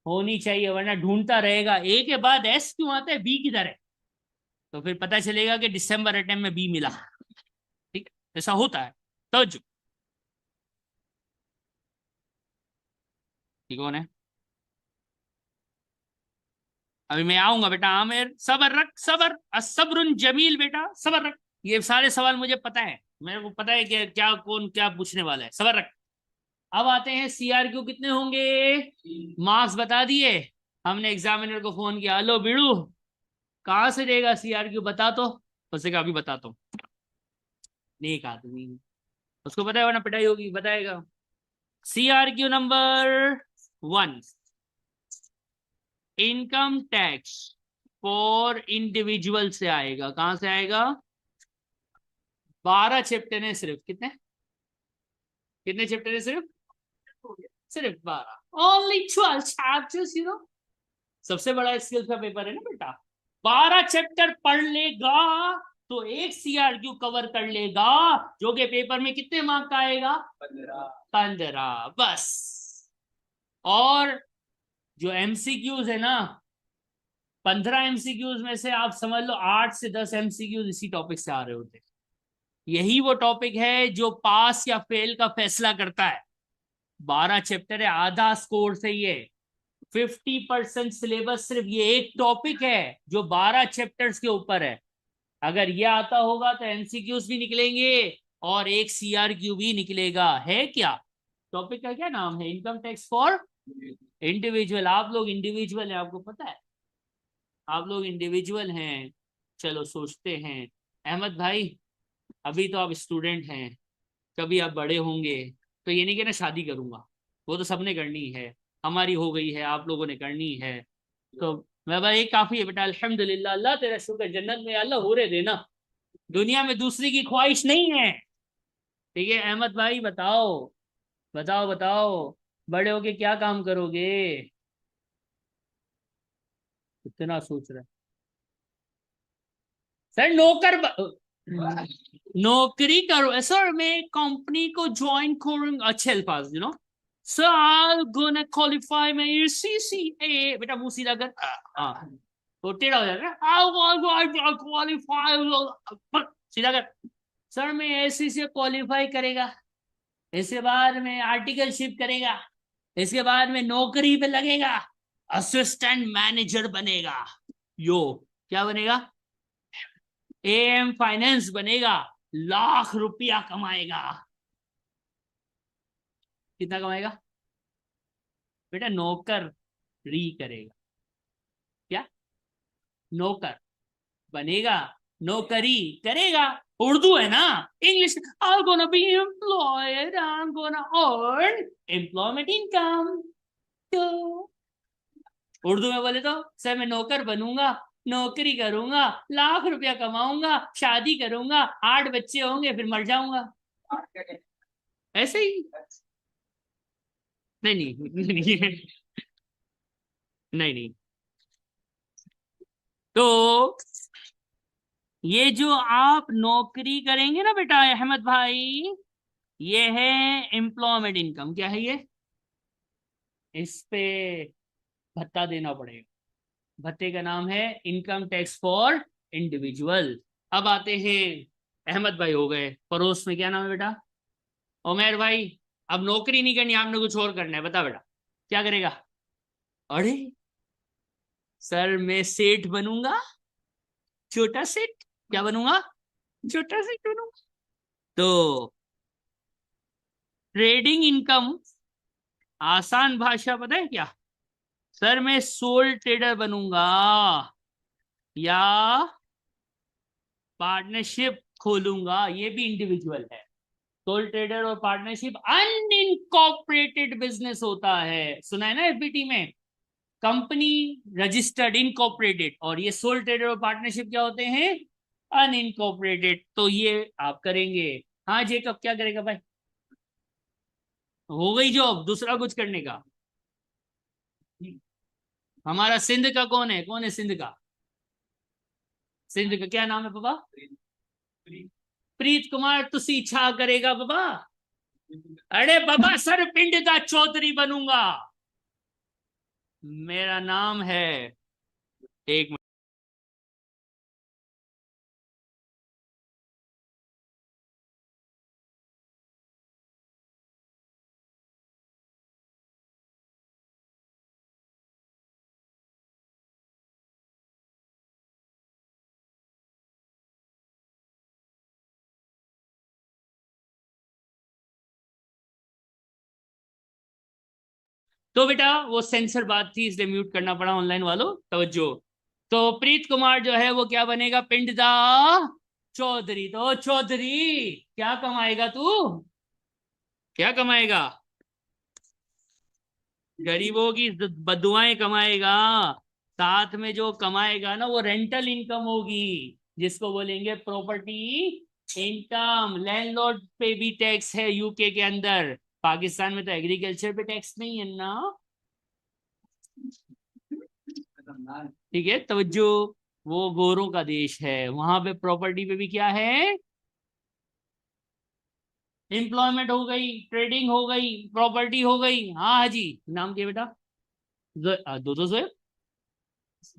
होनी चाहिए, वरना ढूंढता रहेगा ए के बाद एस क्यों आता है, बी किधर है। तो फिर पता चलेगा कि दिसंबर अटेम्प्ट में बी मिला। ठीक है, ऐसा होता है। तवज्जो। ठीक, कौन है? अभी मैं आऊंगा बेटा, आमिर सबर रख, सबर, असब्रुन जमील बेटा, सबर रख। ये सारे सवाल मुझे पता है, मेरे को पता है कि क्या कौन क्या पूछने वाला है, सबर रख। अब आते हैं CRQ कितने होंगे, मार्क्स बता दिए। हमने एग्जामिनर को फोन किया, हेलो बिड़ू, कहाँ से देगा CRQ बता तो। उससे कहा अभी बताता हूँ। नहीं कहा तुम्ही, उसको पता है वरना पिटाई होगी, बताएगा। CRQ number 1, income tax for individual से आएगा। कहां से आएगा? 12 चैप्टर है सिर्फ, कितने कितने चैप्टर है सिर्फ? सिर्फ 12, ओनली 12 चैप्टर्स, सबसे बड़ा स्किल्स का पेपर है ना बेटा। 12 चैप्टर पढ़ लेगा तो एक CRQ कवर कर लेगा, जो कि पेपर में कितने मार्क का आएगा? 15 बस। और जो MCQs है ना, 15 MCQs में से आप समझ लो 8 से 10 MCQs इसी टॉपिक से आ रहे होते हैं। यही वो टॉपिक है जो पास या फेल का फैसला करता है। 12 चैप्टर है, आधा स्कोर से ये 50% सिलेबस सिर्फ ये एक टॉपिक है जो 12 चैप्टर्स के ऊपर है। अगर ये आता होगा तो MCQs भी निकलेंगे और एक CRQ भी निकलेगा। है क्या टॉपिक का क्या नाम है? Income tax for individual. आप लोग इंडिविजुअल है, आपको पता है, आप लोग इंडिविजुअल हैं। चलो सोचते हैं, अहमद भाई, अभी तो आप स्टूडेंट हैं, कभी आप बड़े होंगे तो ये नहीं कि ना शादी करूंगा, वो तो सबने करनी है, हमारी हो गई है, आप लोगों ने करनी है। तो मैं भाई ये काफी है बेटा, अल्हम्दुलिल्लाह, अल्लाह तेरा शुक्र, जन्नत में अल्लाह हो रहे देना, दुनिया में दूसरी की ख्वाहिश नहीं है। ठीक है अहमद भाई, बताओ बताओ बताओ, बड़े होके क्या काम करोगे? इतना सोच रहे सर, नौकरी करो सर, मैं कंपनी को ज्वाइन करूंगा, अच्छे अल्फाज sir, I gonna qualify my CCA, बेटा मुंह सीधा कर, हाँ तो टेढ़ा हो जाएगा, आई क्वालिफाई, सीधा कर। सर मैं ACCA क्वालिफाई करेगा, इसके बाद में आर्टिकलशिप करेगा, इसके बाद में नौकरी पे लगेगा, असिस्टेंट मैनेजर बनेगा, यो क्या बनेगा? AM फाइनेंस बनेगा, लाख रुपया कमाएगा। कितना कमाएगा बेटा? नौकर री करेगा क्या? नौकर बनेगा, नौकरी करेगा। उर्दू है ना, English I'm gonna be employed, I'm gonna earn employment income। तो उर्दू में बोले तो सर मैं नौकर बनूंगा, नौकरी करूंगा, लाख रुपया कमाऊंगा, शादी करूंगा, 8 बच्चे होंगे, फिर मर जाऊंगा। ऐसे ही। नहीं नहीं नहीं नहीं, नहीं, नहीं। तो ये जो आप नौकरी करेंगे ना बेटा अहमद भाई, ये है एम्प्लॉयमेंट इनकम। क्या है ये? इस पे भत्ता देना पड़ेगा। भत्ते का नाम है इनकम टैक्स फॉर इंडिविजुअल। अब आते हैं, अहमद भाई हो गए, पड़ोस में क्या नाम है बेटा? उमेर भाई। अब नौकरी नहीं करनी, आपने कुछ और करना है, बता बेटा क्या करेगा? अरे सर मैं सेठ बनूंगा, छोटा सेठ। क्या बनूंगा? छोटा सेठ बनूंगा। तो ट्रेडिंग इनकम, आसान भाषा पता है क्या? सर मैं सोल ट्रेडर बनूंगा या पार्टनरशिप खोलूंगा, ये भी इंडिविजुअल है। सोल ट्रेडर और पार्टनरशिप अनइनकॉर्पोरेटेड बिजनेस होता है, सुना है ना एफबीटी में? कंपनी रजिस्टर्ड इनकॉर्पोरेटेड, और ये सोल ट्रेडर और पार्टनरशिप क्या होते हैं? अनइनकॉर्पोरेटेड। तो ये आप करेंगे। हाँ जेकब क्या करेगा भाई? हो गई जॉब, दूसरा कुछ करने का? हमारा सिंध का कौन है सिंध का? सिंध का क्या नाम है पापा? प्रीत कुमार। तुसी इच्छा करेगा बाबा? अरे बाबा सर पिंड का चौधरी बनूंगा। मेरा नाम है, एक मिनट। तो बेटा वो सेंसर बात थी इसलिए म्यूट करना पड़ा, ऑनलाइन वालों तवज्जो। तो प्रीत कुमार जो है वो क्या बनेगा? पिंड दा चौधरी। तो चौधरी क्या कमाएगा तू? क्या कमाएगा? गरीबों की बदुआएं कमाएगा। साथ में जो कमाएगा ना वो रेंटल इनकम होगी, जिसको बोलेंगे प्रॉपर्टी इनकम। लैंडलॉर्ड पे भी टैक्स है यूके के अंदर। पाकिस्तान में तो एग्रीकल्चर पे टैक्स नहीं है ना। ठीक है तवज्जो। वो गोरों का देश है, वहां पे प्रॉपर्टी पे भी क्या है? एम्प्लॉयमेंट हो गई, ट्रेडिंग हो गई, प्रॉपर्टी हो गई। हाँ हाजी, नाम क्या बेटा? दो दो जोएब।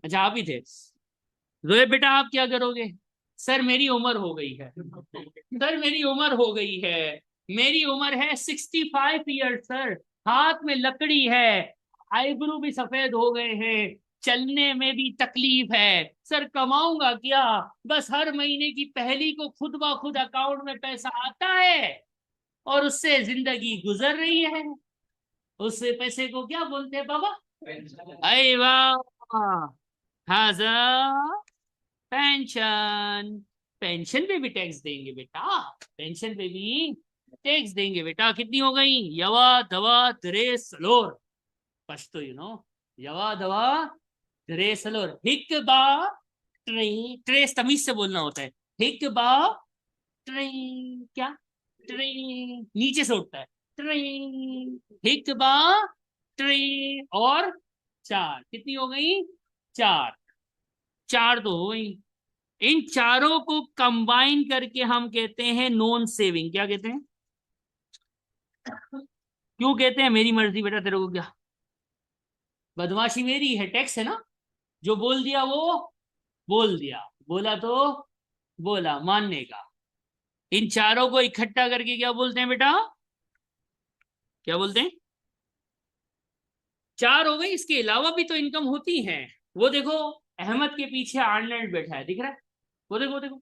अच्छा आप ही थे। जोएब बेटा आप क्या करोगे? सर मेरी उम्र हो गई है, सर मेरी उम्र हो गई है, मेरी उम्र है 65 ईयर सर। हाथ में लकड़ी है, आईब्रो भी सफेद हो गए हैं, चलने में भी तकलीफ है। सर कमाऊंगा क्या? बस हर महीने की पहली को खुद ब खुद अकाउंट में पैसा आता है और उससे जिंदगी गुजर रही है। उस पैसे को क्या बोलते हैं बाबा? अरे वाह, हाजा पेंशन। पेंशन पे भी टैक्स देंगे बेटा, पेंशन पे भी टैक्स देंगे बेटा। कितनी हो गई? यवा दवा दरे सलोर। पश्तो यवा दवा दरे सलोर। हिक बा ट्रे, ट्रेस तमीज से बोलना होता है। हिक बा ट्रे, क्या? ट्रे नीचे से उठता है। ट्रे, हिक बा ट्रे, और चार। कितनी हो गई? चार। चार तो हो गई। इन चारों को कंबाइन करके हम कहते हैं नॉन सेविंग। क्या कहते हैं? क्यों कहते हैं? मेरी मर्जी बेटा, तेरे को क्या? बदमाशी मेरी है, टैक्स है ना। जो बोल दिया वो बोल दिया, बोला तो बोला, मानने का। इन चारों को इकट्ठा करके क्या बोलते हैं बेटा? क्या बोलते हैं? चार हो गई, इसके अलावा भी तो इनकम होती है। वो देखो, अहमद के पीछे आर्नल्ड बैठा है, दिख रहा है? वो देखो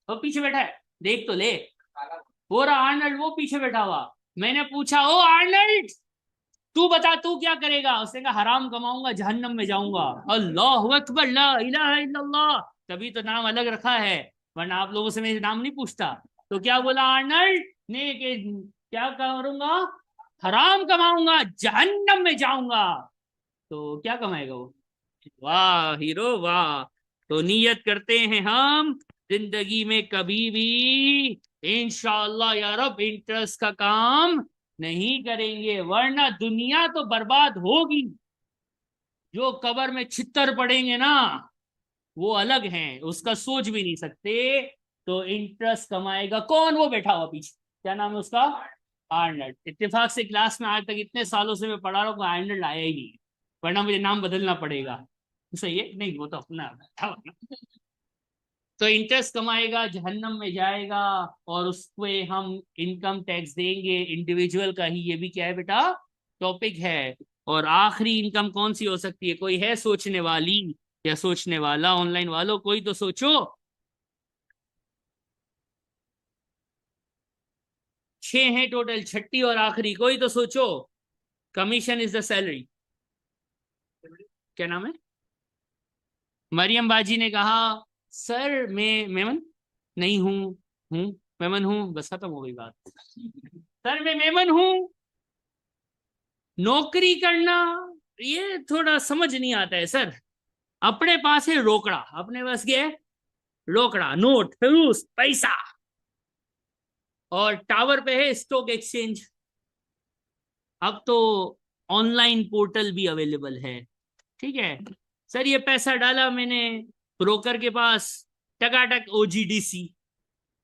वो पीछे बैठा है, देख तो ले। वो रहा आर्नल्ड, वो पीछे बैठा हुआ। मैंने पूछा, ओ आर्नल्ड, तू बता तू क्या करेगा? उसने कहा हराम कमाऊंगा, जहन्नम में जाऊंगा। अल्लाह अकबर, ला इलाहा इल्लल्लाह। तभी तो नाम अलग रखा है, वरना आप लोगों से मैं नाम नहीं पूछता। तो क्या बोला आर्नल्ड ने कि क्या करूंगा? हराम कमाऊंगा, जहन्नम में जाऊंगा। तो क्या कमाएगा वो? वाह हीरो वाह। तो नियत करते हैं हम जिंदगी में कभी भी इंशाअल्लाह या रब इंटरेस्ट का काम नहीं करेंगे, वरना दुनिया तो बर्बाद होगी। जो कब्र में छित्तर पड़ेंगे ना, वो अलग हैं, उसका सोच भी नहीं सकते। तो इंटरेस्ट कमाएगा कौन? वो बैठा हुआ पीछे, क्या नाम है उसका? आर्नल्ड। इत्तेफाक से क्लास में आज तक इतने सालों से मैं पढ़ा रहा हूँ, आर्नल्ड आया ही नहीं, वरना मुझे नाम बदलना पड़ेगा। सही है नहीं? वो तो अपना था। तो इंटरेस्ट कमाएगा, जहन्नम में जाएगा, और उस पे हम इनकम टैक्स देंगे इंडिविजुअल का ही। ये भी क्या है बेटा? टॉपिक है। और आखिरी इनकम कौन सी हो सकती है? कोई है सोचने वाली या सोचने वाला? ऑनलाइन वालों कोई तो सोचो। 6 है टोटल, छठी और आखिरी कोई तो सोचो। Commission is the salary. क्या नाम है? मरियम बाजी ने कहा सर मैं मेमन नहीं हूं। हूं मेमन हूं, बस खत्म हो गई बात। सर मैं मेमन हूं, नौकरी करना ये थोड़ा समझ नहीं आता है सर। अपने पास है रोकड़ा, अपने पास क्या है? रोकड़ा, नोट, फलूस, पैसा। और टावर पे है स्टॉक एक्सचेंज। अब तो ऑनलाइन पोर्टल भी अवेलेबल है। ठीक है सर, ये पैसा डाला मैंने ब्रोकर के पास, टकाटक ओजीडीसी,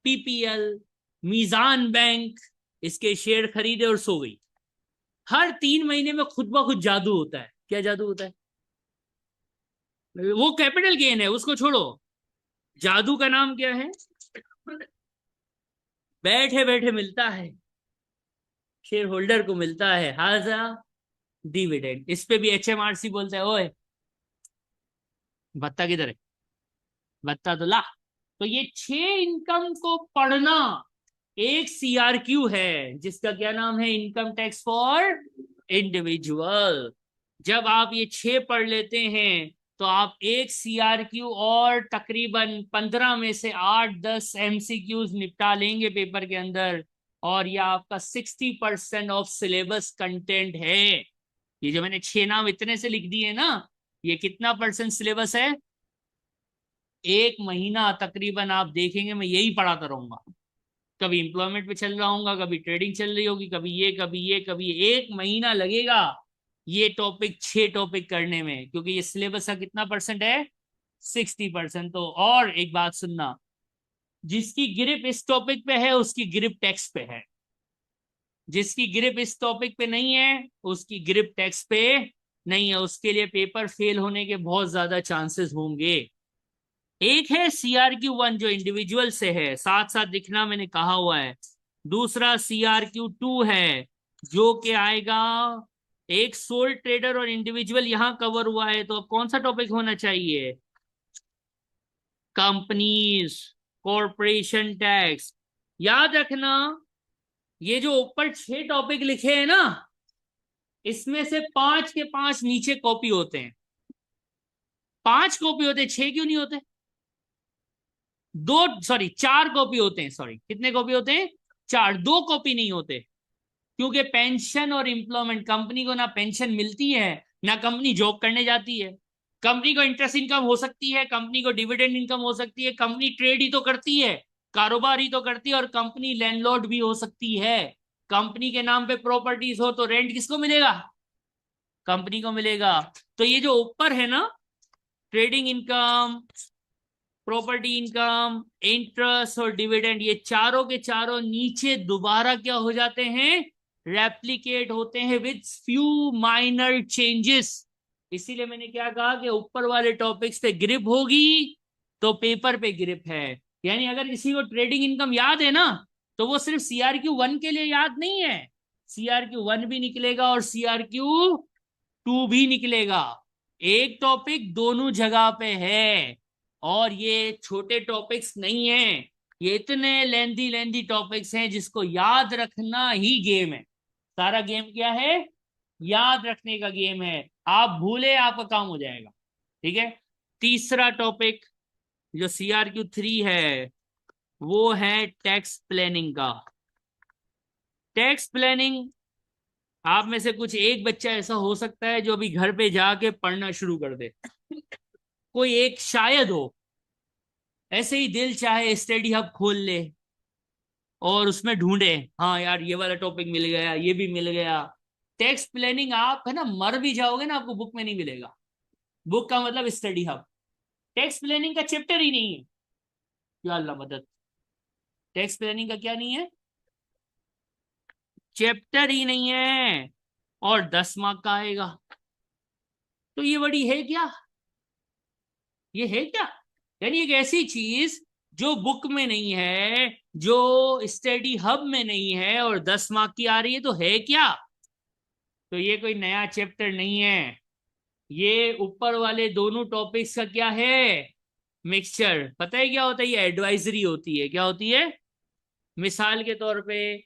पीपीएल, मीजान बैंक, इसके शेयर खरीदे और सो गई। हर 3 महीने में खुद ब खुद जादू होता है। क्या जादू होता है? वो कैपिटल गेन है, उसको छोड़ो। जादू का नाम क्या है? बैठे बैठे मिलता है, शेयर होल्डर को मिलता है, हाजा डिविडेंड। इस पे भी एचएमआरसी बोलता है, ओए भत्ता किधर है? भत्ता तो ला। तो ये 6 इनकम को पढ़ना एक सीआरक्यू है, जिसका क्या नाम है? Income tax for individual. जब आप ये 6 पढ़ लेते हैं, तो आप एक सीआरक्यू और तकरीबन 15 में से 8-10 एमसीक्यूज निपटा लेंगे पेपर के अंदर। और ये आपका 60% ऑफ सिलेबस कंटेंट है। ये जो मैंने 6 नाम इतने से लिख दिए ना, ये कितना परसेंट सिलेबस है? 1 महीना तकरीबन आप देखेंगे मैं यही पढ़ाता रहूंगा। कभी इंप्लॉयमेंट पे चल रहा हूँ, कभी ट्रेडिंग चल रही होगी, कभी ये कभी ये कभी ये। 1 महीना लगेगा ये टॉपिक, 6 टॉपिक करने में, क्योंकि ये सिलेबस का कितना परसेंट है? 60%। तो और एक बात सुनना, जिसकी ग्रिप इस टॉपिक पे है उसकी ग्रिप टेक्स्ट पे है, जिसकी ग्रिप इस टॉपिक पे नहीं है उसकी ग्रिप टेक्स्ट पे नहीं है। उसके लिए पेपर फेल होने के बहुत ज्यादा चांसेस होंगे। एक है CRQ1 जो इंडिविजुअल से है, साथ साथ दिखना मैंने कहा हुआ है। दूसरा CRQ2 है, जो कि आएगा, एक सोल ट्रेडर और इंडिविजुअल यहां कवर हुआ है, तो अब कौन सा टॉपिक होना चाहिए? Companies, corporation tax. याद रखना, ये जो ऊपर 6 टॉपिक लिखे हैं ना, इसमें से 5 के 5 नीचे कॉपी होते हैं। 5 कॉपी होते हैं, 6 क्यों नहीं होते? 4 कॉपी होते हैं। सॉरी, कितने कॉपी होते हैं? 4। 2 कॉपी नहीं होते, क्योंकि पेंशन और एम्प्लॉयमेंट, कंपनी को ना पेंशन मिलती है ना कंपनी जॉब करने जाती है। कंपनी को इंटरेस्ट इनकम हो सकती है, कंपनी को डिविडेंड इनकम हो सकती है, कंपनी ट्रेड ही तो करती है, कारोबार ही तो करती है, और कंपनी लैंडलॉर्ड भी हो सकती है। कंपनी के नाम पे प्रॉपर्टीज हो तो रेंट किसको मिलेगा? कंपनी को मिलेगा। तो ये जो ऊपर है ना, trading income, property income, interest और डिविडेंड, ये चारों के चारों नीचे दोबारा क्या हो जाते हैं? रेप्लिकेट होते हैं विद फ्यू माइनर चेंजेस। इसीलिए मैंने क्या कहा कि ऊपर वाले टॉपिक्स पे ग्रिप होगी तो पेपर पे ग्रिप है। यानी अगर किसी को ट्रेडिंग इनकम याद है ना, तो वो सिर्फ CRQ1 के लिए याद नहीं है, CRQ1 भी निकलेगा और CRQ2 भी निकलेगा। एक टॉपिक दोनों जगह पे है। और ये छोटे टॉपिक्स नहीं है, ये इतने लेंथी लेंथी टॉपिक्स हैं जिसको याद रखना ही गेम है। सारा गेम क्या है? याद रखने का गेम है। आप भूले आपका काम हो जाएगा। ठीक है। तीसरा टॉपिक जो CRQ3 है वो है टैक्स प्लानिंग का। टैक्स प्लानिंग, आप में से कुछ एक बच्चा ऐसा हो सकता है जो अभी घर पे जाके पढ़ना शुरू कर दे। कोई एक शायद हो ऐसे ही दिल चाहे स्टडी हब खोल ले और उसमें ढूंढे, हाँ यार ये वाला टॉपिक मिल गया, ये भी मिल गया। टैक्स प्लानिंग आप है ना मर भी जाओगे ना आपको बुक में नहीं मिलेगा। बुक का मतलब स्टडी हब। टैक्स प्लानिंग का चैप्टर ही नहीं है। या अल्लाह मदद। टैक्स प्लानिंग का क्या नहीं है? चैप्टर ही नहीं है। और 10 मार्क का आएगा। तो ये बड़ी है क्या? ये है क्या? यानी एक ऐसी चीज जो बुक में नहीं है, जो स्टडी हब में नहीं है और 10 मार्क की आ रही है, तो है क्या? तो ये कोई नया चैप्टर नहीं है। ये ऊपर वाले दोनों टॉपिक्स का क्या है? मिक्सचर। पता है क्या होता है? ये एडवाइजरी होती है। क्या होती है? मिसाल के तौर पे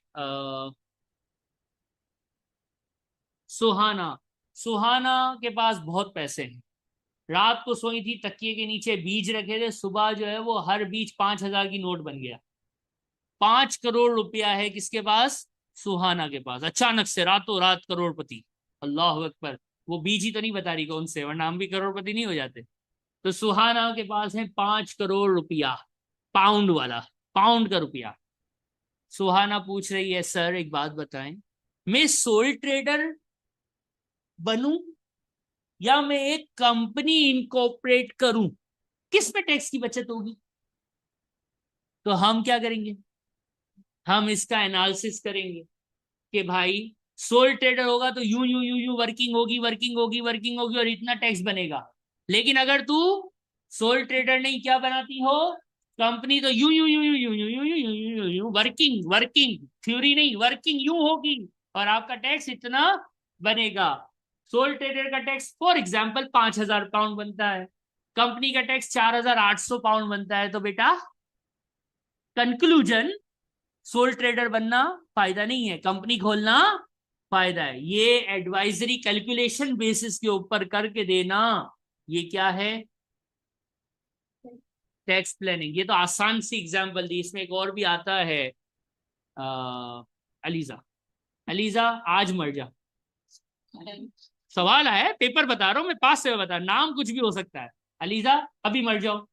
सुहाना। सुहाना के पास बहुत पैसे हैं। रात को सोई थी, तकिए के नीचे बीज रखे थे, सुबह जो है वो हर बीज 5,000 की नोट बन गया। 5 करोड़ रुपया है किसके पास? सुहाना के पास। अचानक से रातों रात करोड़पति। अल्लाह अकबर। वो बीज ही तो नहीं बता रही कौन से, वरना हम भी करोड़पति नहीं हो जाते। तो सुहाना के पास है 5 करोड़ रुपया। पाउंड वाला। पाउंड का रुपया। सुहाना पूछ रही है, सर एक बात बताएं, मैं सोल ट्रेडर बनूं या मैं एक कंपनी इनकॉर्पोरेट करूं, किस पे टैक्स की बचत होगी? तो हम क्या करेंगे? हम इसका एनालिसिस करेंगे कि भाई सोल ट्रेडर होगा तो यूं वर्किंग होगी, वर्किंग होगी, वर्किंग होगी और इतना टैक्स बनेगा। लेकिन अगर तू सोल ट्रेडर नहीं, क्या बनाती हो? कंपनी, तो यूं वर्किंग वर्किंग, थ्योरी नहीं, वर्किंग यूं होगी और आपका टैक्स इतना बनेगा। सोल ट्रेडर का टैक्स फॉर एग्जाम्पल 5,000 पाउंड बनता है, कंपनी का टैक्स 4,800 पाउंड बनता है। तो बेटा कंक्लूजन, सोल ट्रेडर बनना फायदा नहीं है, कंपनी खोलना फायदा है। ये एडवाइजरी कैलकुलेशन बेसिस के ऊपर करके देना, ये क्या है? Tax planning. ये तो आसान सी एग्जांपल दी, इसमें एक और भी आता है। अलीजा, अलीजा आज मर जा। सवाल है, पेपर बता रहा हूं मैं, पास से बता, नाम कुछ भी हो सकता है। अलीजा अभी मर जाओ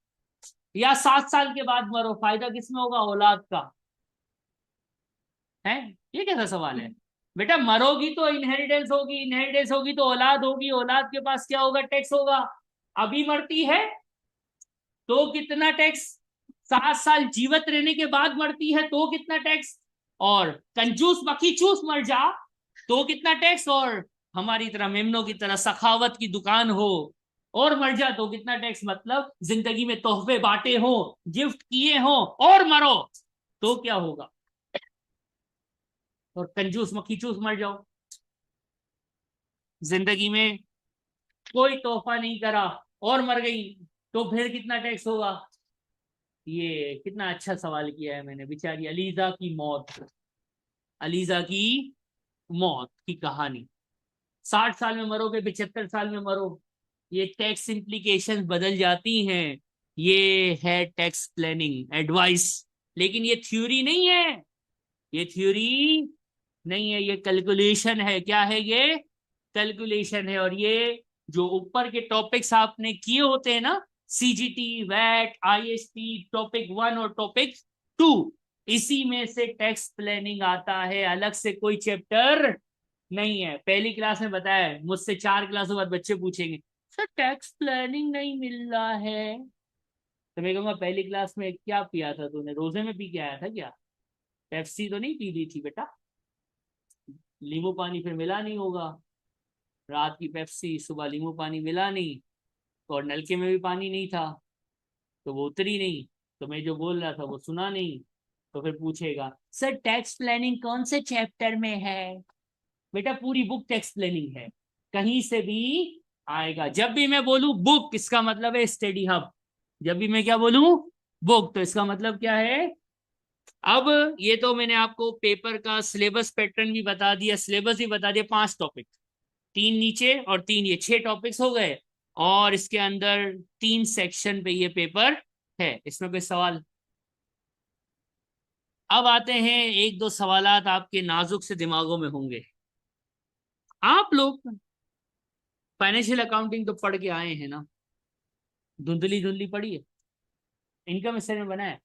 या 7 साल के बाद मरो, फायदा किसमें होगा? औलाद का। है? ये कैसा सवाल है? बेटा मरोगी तो इनहेरिटेंस होगी, इनहेरिटेंस होगी तो औलाद होगी, औलाद के पास क्या होगा? टैक्स होगा। अभी मरती है तो कितना टैक्स? 7 साल जीवित रहने के बाद मरती है तो कितना टैक्स? और कंजूस बकीचूस मर जा तो कितना टैक्स? और हमारी तरह मेमनों की तरह सखावत की दुकान हो और मर जा तो कितना टैक्स? मतलब जिंदगी में तोहफे बांटे हो, गिफ्ट किए हो और मरो तो क्या होगा? और कंजूस मक्खीचूस मर जाओ, जिंदगी में कोई तोहफा नहीं करा और मर गई तो फिर कितना टैक्स होगा? ये कितना अच्छा सवाल किया है मैंने। बेचारी अलीजा की मौत, अलीजा की मौत की कहानी। 60 साल में मरोगे, 75 साल में मरो, ये टैक्स इम्प्लीकेशन बदल जाती हैं। ये है टैक्स प्लानिंग एडवाइस। लेकिन ये थ्योरी नहीं है, ये थ्योरी नहीं है, ये कैलकुलेशन है। क्या है ये? कैलकुलेशन है। और ये जो ऊपर के टॉपिक्स आपने किए होते हैं ना, CGT, वैट, IST, टॉपिक 1 और टॉपिक 2, इसी में से टैक्स प्लानिंग आता है, अलग से कोई चैप्टर नहीं है। पहली क्लास में बताया है, मुझसे 4 क्लासों बाद बच्चे पूछेंगे, सर टैक्स प्लानिंग नहीं मिल रहा है। तो मैं कहूंगा पहली क्लास में क्या पिया था तूने? रोजे में पी के आया था क्या? पेप्सी तो नहीं पी ली थी बेटा? नींबू पानी फिर मिला नहीं होगा, रात की पेप्सी, सुबह नींबू पानी मिला नहीं, और नलके में भी पानी नहीं था तो वो उतरी नहीं, तो मैं जो बोल रहा था वो सुना नहीं। तो फिर पूछेगा, सर टैक्स प्लानिंग कौन से चैप्टर में है? बेटा पूरी बुक टैक्स प्लानिंग है, कहीं से भी आएगा। जब भी मैं बोलूं बुक, इसका मतलब है स्टडी हब। जब भी मैं क्या बोलूं बुक, तो इसका मतलब क्या है? अब ये तो मैंने आपको पेपर का सिलेबस पैटर्न भी बता दिया, सिलेबस भी बता दिया। 5 टॉपिक, 3 नीचे और 3 ये, 6 टॉपिक्स हो गए। और इसके अंदर 3 सेक्शन पे ये पेपर है। इसमें कोई सवाल? अब आते हैं, एक दो सवालात आपके नाजुक से दिमागों में होंगे। आप लोग फाइनेंशियल अकाउंटिंग तो पढ़ के आए हैं ना? धुंधली धुंधली पढ़ी है? इनकम स्टेटमेंट बना है?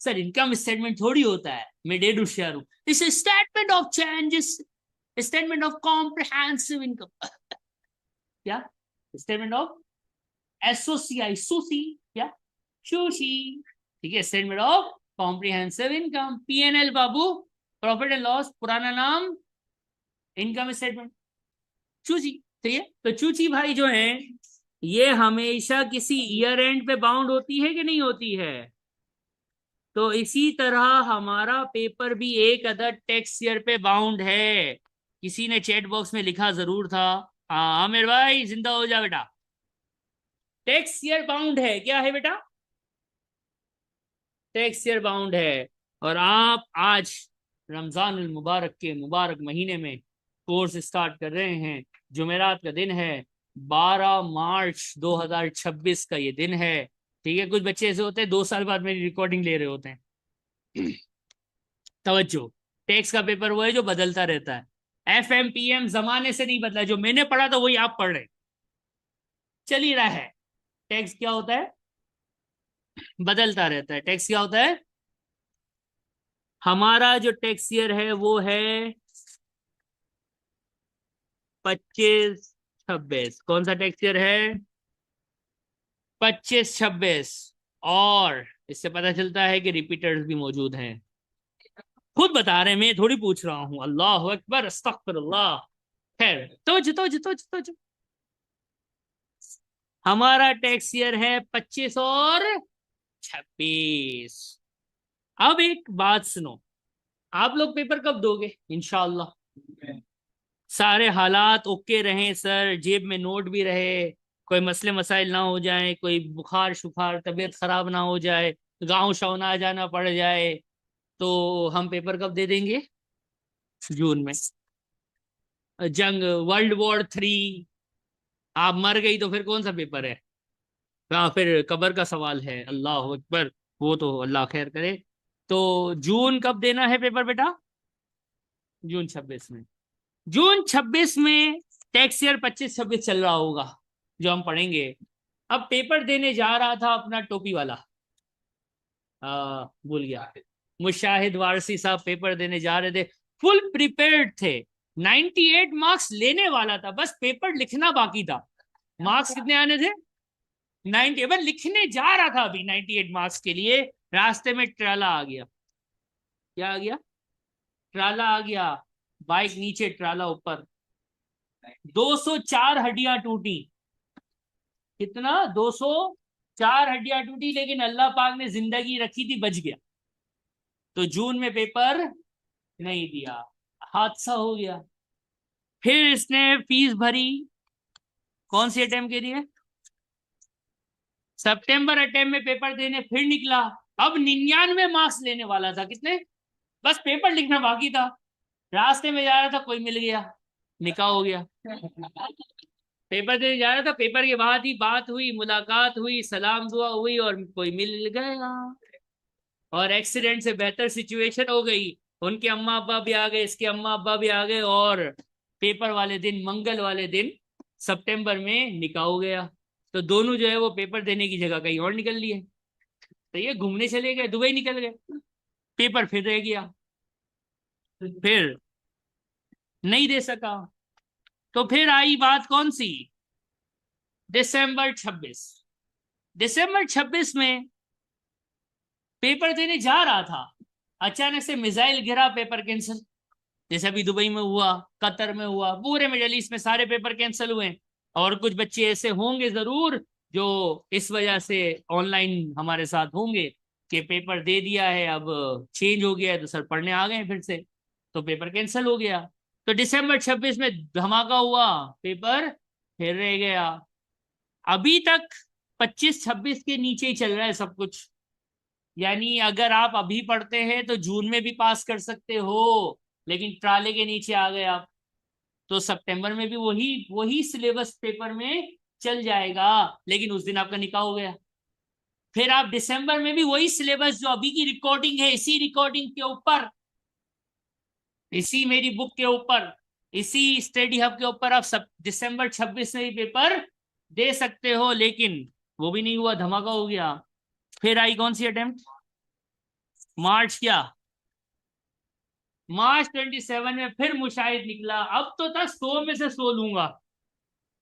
सर इनकम स्टेटमेंट थोड़ी होता है, मैं डेढ़ होशियार हूँ। इस statement of changes, statement of comprehensive income, क्या स्टेटमेंट ऑफ एसोसियाई सुसी, क्या सुशी, ठीक है। Statement of comprehensive income, PNL Babu, profit and loss, पुराना नाम इनकम स्टेटमेंट, चूची। ठीक है, तो चूची भाई जो है ये हमेशा किसी ईयर एंड पे बाउंड होती है कि नहीं होती है? तो इसी तरह हमारा पेपर भी एक अदर टैक्स ईयर पे बाउंड है। किसी ने चैट बॉक्स में लिखा जरूर था। हाँ आमिर भाई जिंदा हो जा बेटा, टैक्स ईयर बाउंड है। क्या है बेटा? टैक्स ईयर बाउंड है। और आप आज रमजान अल मुबारक के मुबारक महीने में कोर्स स्टार्ट कर रहे हैं। जुमेरात का दिन है, 12 मार्च 2026 का ये दिन है। ठीक है, कुछ बच्चे ऐसे होते हैं 2 साल बाद मेरी रिकॉर्डिंग ले रहे होते हैं। तवज्जो, टैक्स का पेपर वो है जो बदलता रहता है। FMPM जमाने से नहीं बदला, जो मैंने पढ़ा था वही आप पढ़ रहे, चल ही रहा है। टैक्स क्या होता है? बदलता रहता है। टैक्स क्या होता है? हमारा जो टैक्स ईयर है वो है 25-26। कौन सा टैक्स ईयर है? 25-26। और इससे पता चलता है कि रिपीटर्स भी मौजूद हैं। खुद बता रहे हैं, मैं थोड़ी पूछ रहा हूं। अल्लाह अकबर, अस्तगफिरुल्लाह। खैर, तो हमारा टैक्स ईयर है 25 और 26। अब एक बात सुनो, आप लोग पेपर कब दोगे इंशाल्लाह? सारे हालात ओके रहें सर, जेब में नोट भी रहे, कोई मसले मसाइल ना हो जाए, कोई बुखार शुखार तबीयत खराब ना हो जाए, गांव शाव ना जाना पड़ जाए, तो हम पेपर कब दे देंगे? जून में। जंग, वर्ल्ड वॉर 3, आप मर गई तो फिर कौन सा पेपर है? हाँ फिर कब्र का सवाल है, अल्लाह अकबर। वो तो अल्लाह खैर करे। तो जून कब देना है पेपर बेटा? जून 26 में। जून 26 में टैक्स ईयर 25-26 चल रहा होगा जो हम पढ़ेंगे। अब पेपर देने जा रहा था अपना टोपी वाला, भूल गया, मुशाहिद वारसी साहब पेपर देने जा रहे थे, फुल प्रिपेयर्ड थे, 98 मार्क्स लेने वाला था, बस पेपर लिखना बाकी था। मार्क्स कितने आने थे? 90। बस लिखने जा रहा था अभी 98 मार्क्स के लिए, रास्ते में ट्राला आ गया। क्या आ गया? ट्राला आ गया। बाइक नीचे, ट्राला ऊपर। 204 हड्डियां टूटी। कितना? 204 हड्डियां टूटी, लेकिन अल्लाह पाक ने जिंदगी रखी थी, बच गया। तो जून में पेपर नहीं दिया, हादसा हो गया। फिर इसने फीस भरी, कौन सी अटेम्प्ट के लिए? सितंबर अटेम्प्ट में पेपर देने फिर निकला। अब 99 मार्क्स लेने वाला था। कितने? बस पेपर लिखना बाकी था। रास्ते में जा रहा था, कोई मिल गया, निकाह हो गया। पेपर देने जा रहा था, पेपर के बाद ही बात हुई, मुलाकात हुई, सलाम दुआ हुई और कोई मिल गया। और एक्सीडेंट से बेहतर सिचुएशन हो गई। उनके अम्मा अब्बा भी आ गए, इसके अम्मा अब्बा भी आ गए, और पेपर वाले दिन, मंगल वाले दिन, सितंबर में निकाह हो गया। तो दोनों जो है वो पेपर देने की जगह कहीं और निकल लिए। तो ये घूमने चले गए, दुबई निकल गए। पेपर फिर रह गया, फिर नहीं दे सका। तो फिर आई बात कौन सी? दिसंबर 26। दिसंबर 26 में पेपर देने जा रहा था, अचानक से मिसाइल गिरा, पेपर कैंसिल। जैसे अभी दुबई में हुआ, कतर में हुआ, पूरे मिडल ईस्ट में सारे पेपर कैंसिल हुए। और कुछ बच्चे ऐसे होंगे जरूर जो इस वजह से ऑनलाइन हमारे साथ होंगे कि पेपर दे दिया है, अब चेंज हो गया है तो सर पढ़ने आ गए फिर से, तो पेपर कैंसिल हो गया। तो दिसंबर 26 में धमाका हुआ, पेपर फिर रह गया। अभी तक 25-26 के नीचे ही चल रहा है सब कुछ। यानी अगर आप अभी पढ़ते हैं तो जून में भी पास कर सकते हो, लेकिन ट्राले के नीचे आ गए आप तो सितंबर में भी वही वही सिलेबस पेपर में चल जाएगा, लेकिन उस दिन आपका निकाह हो गया। फिर आप दिसंबर में भी वही सिलेबस जो अभी की रिकॉर्डिंग है, इसी रिकॉर्डिंग के ऊपर, इसी मेरी बुक के ऊपर, इसी स्टडी हब के ऊपर आप सब दिसंबर 26 में भी पेपर दे सकते हो, लेकिन वो भी नहीं हुआ, धमाका हो गया। फिर आई कौन सी अटेम्प्ट? मार्च क्या? मार्च 27 में फिर मुशाहिद निकला। अब तो था 100 में से 100 लूंगा।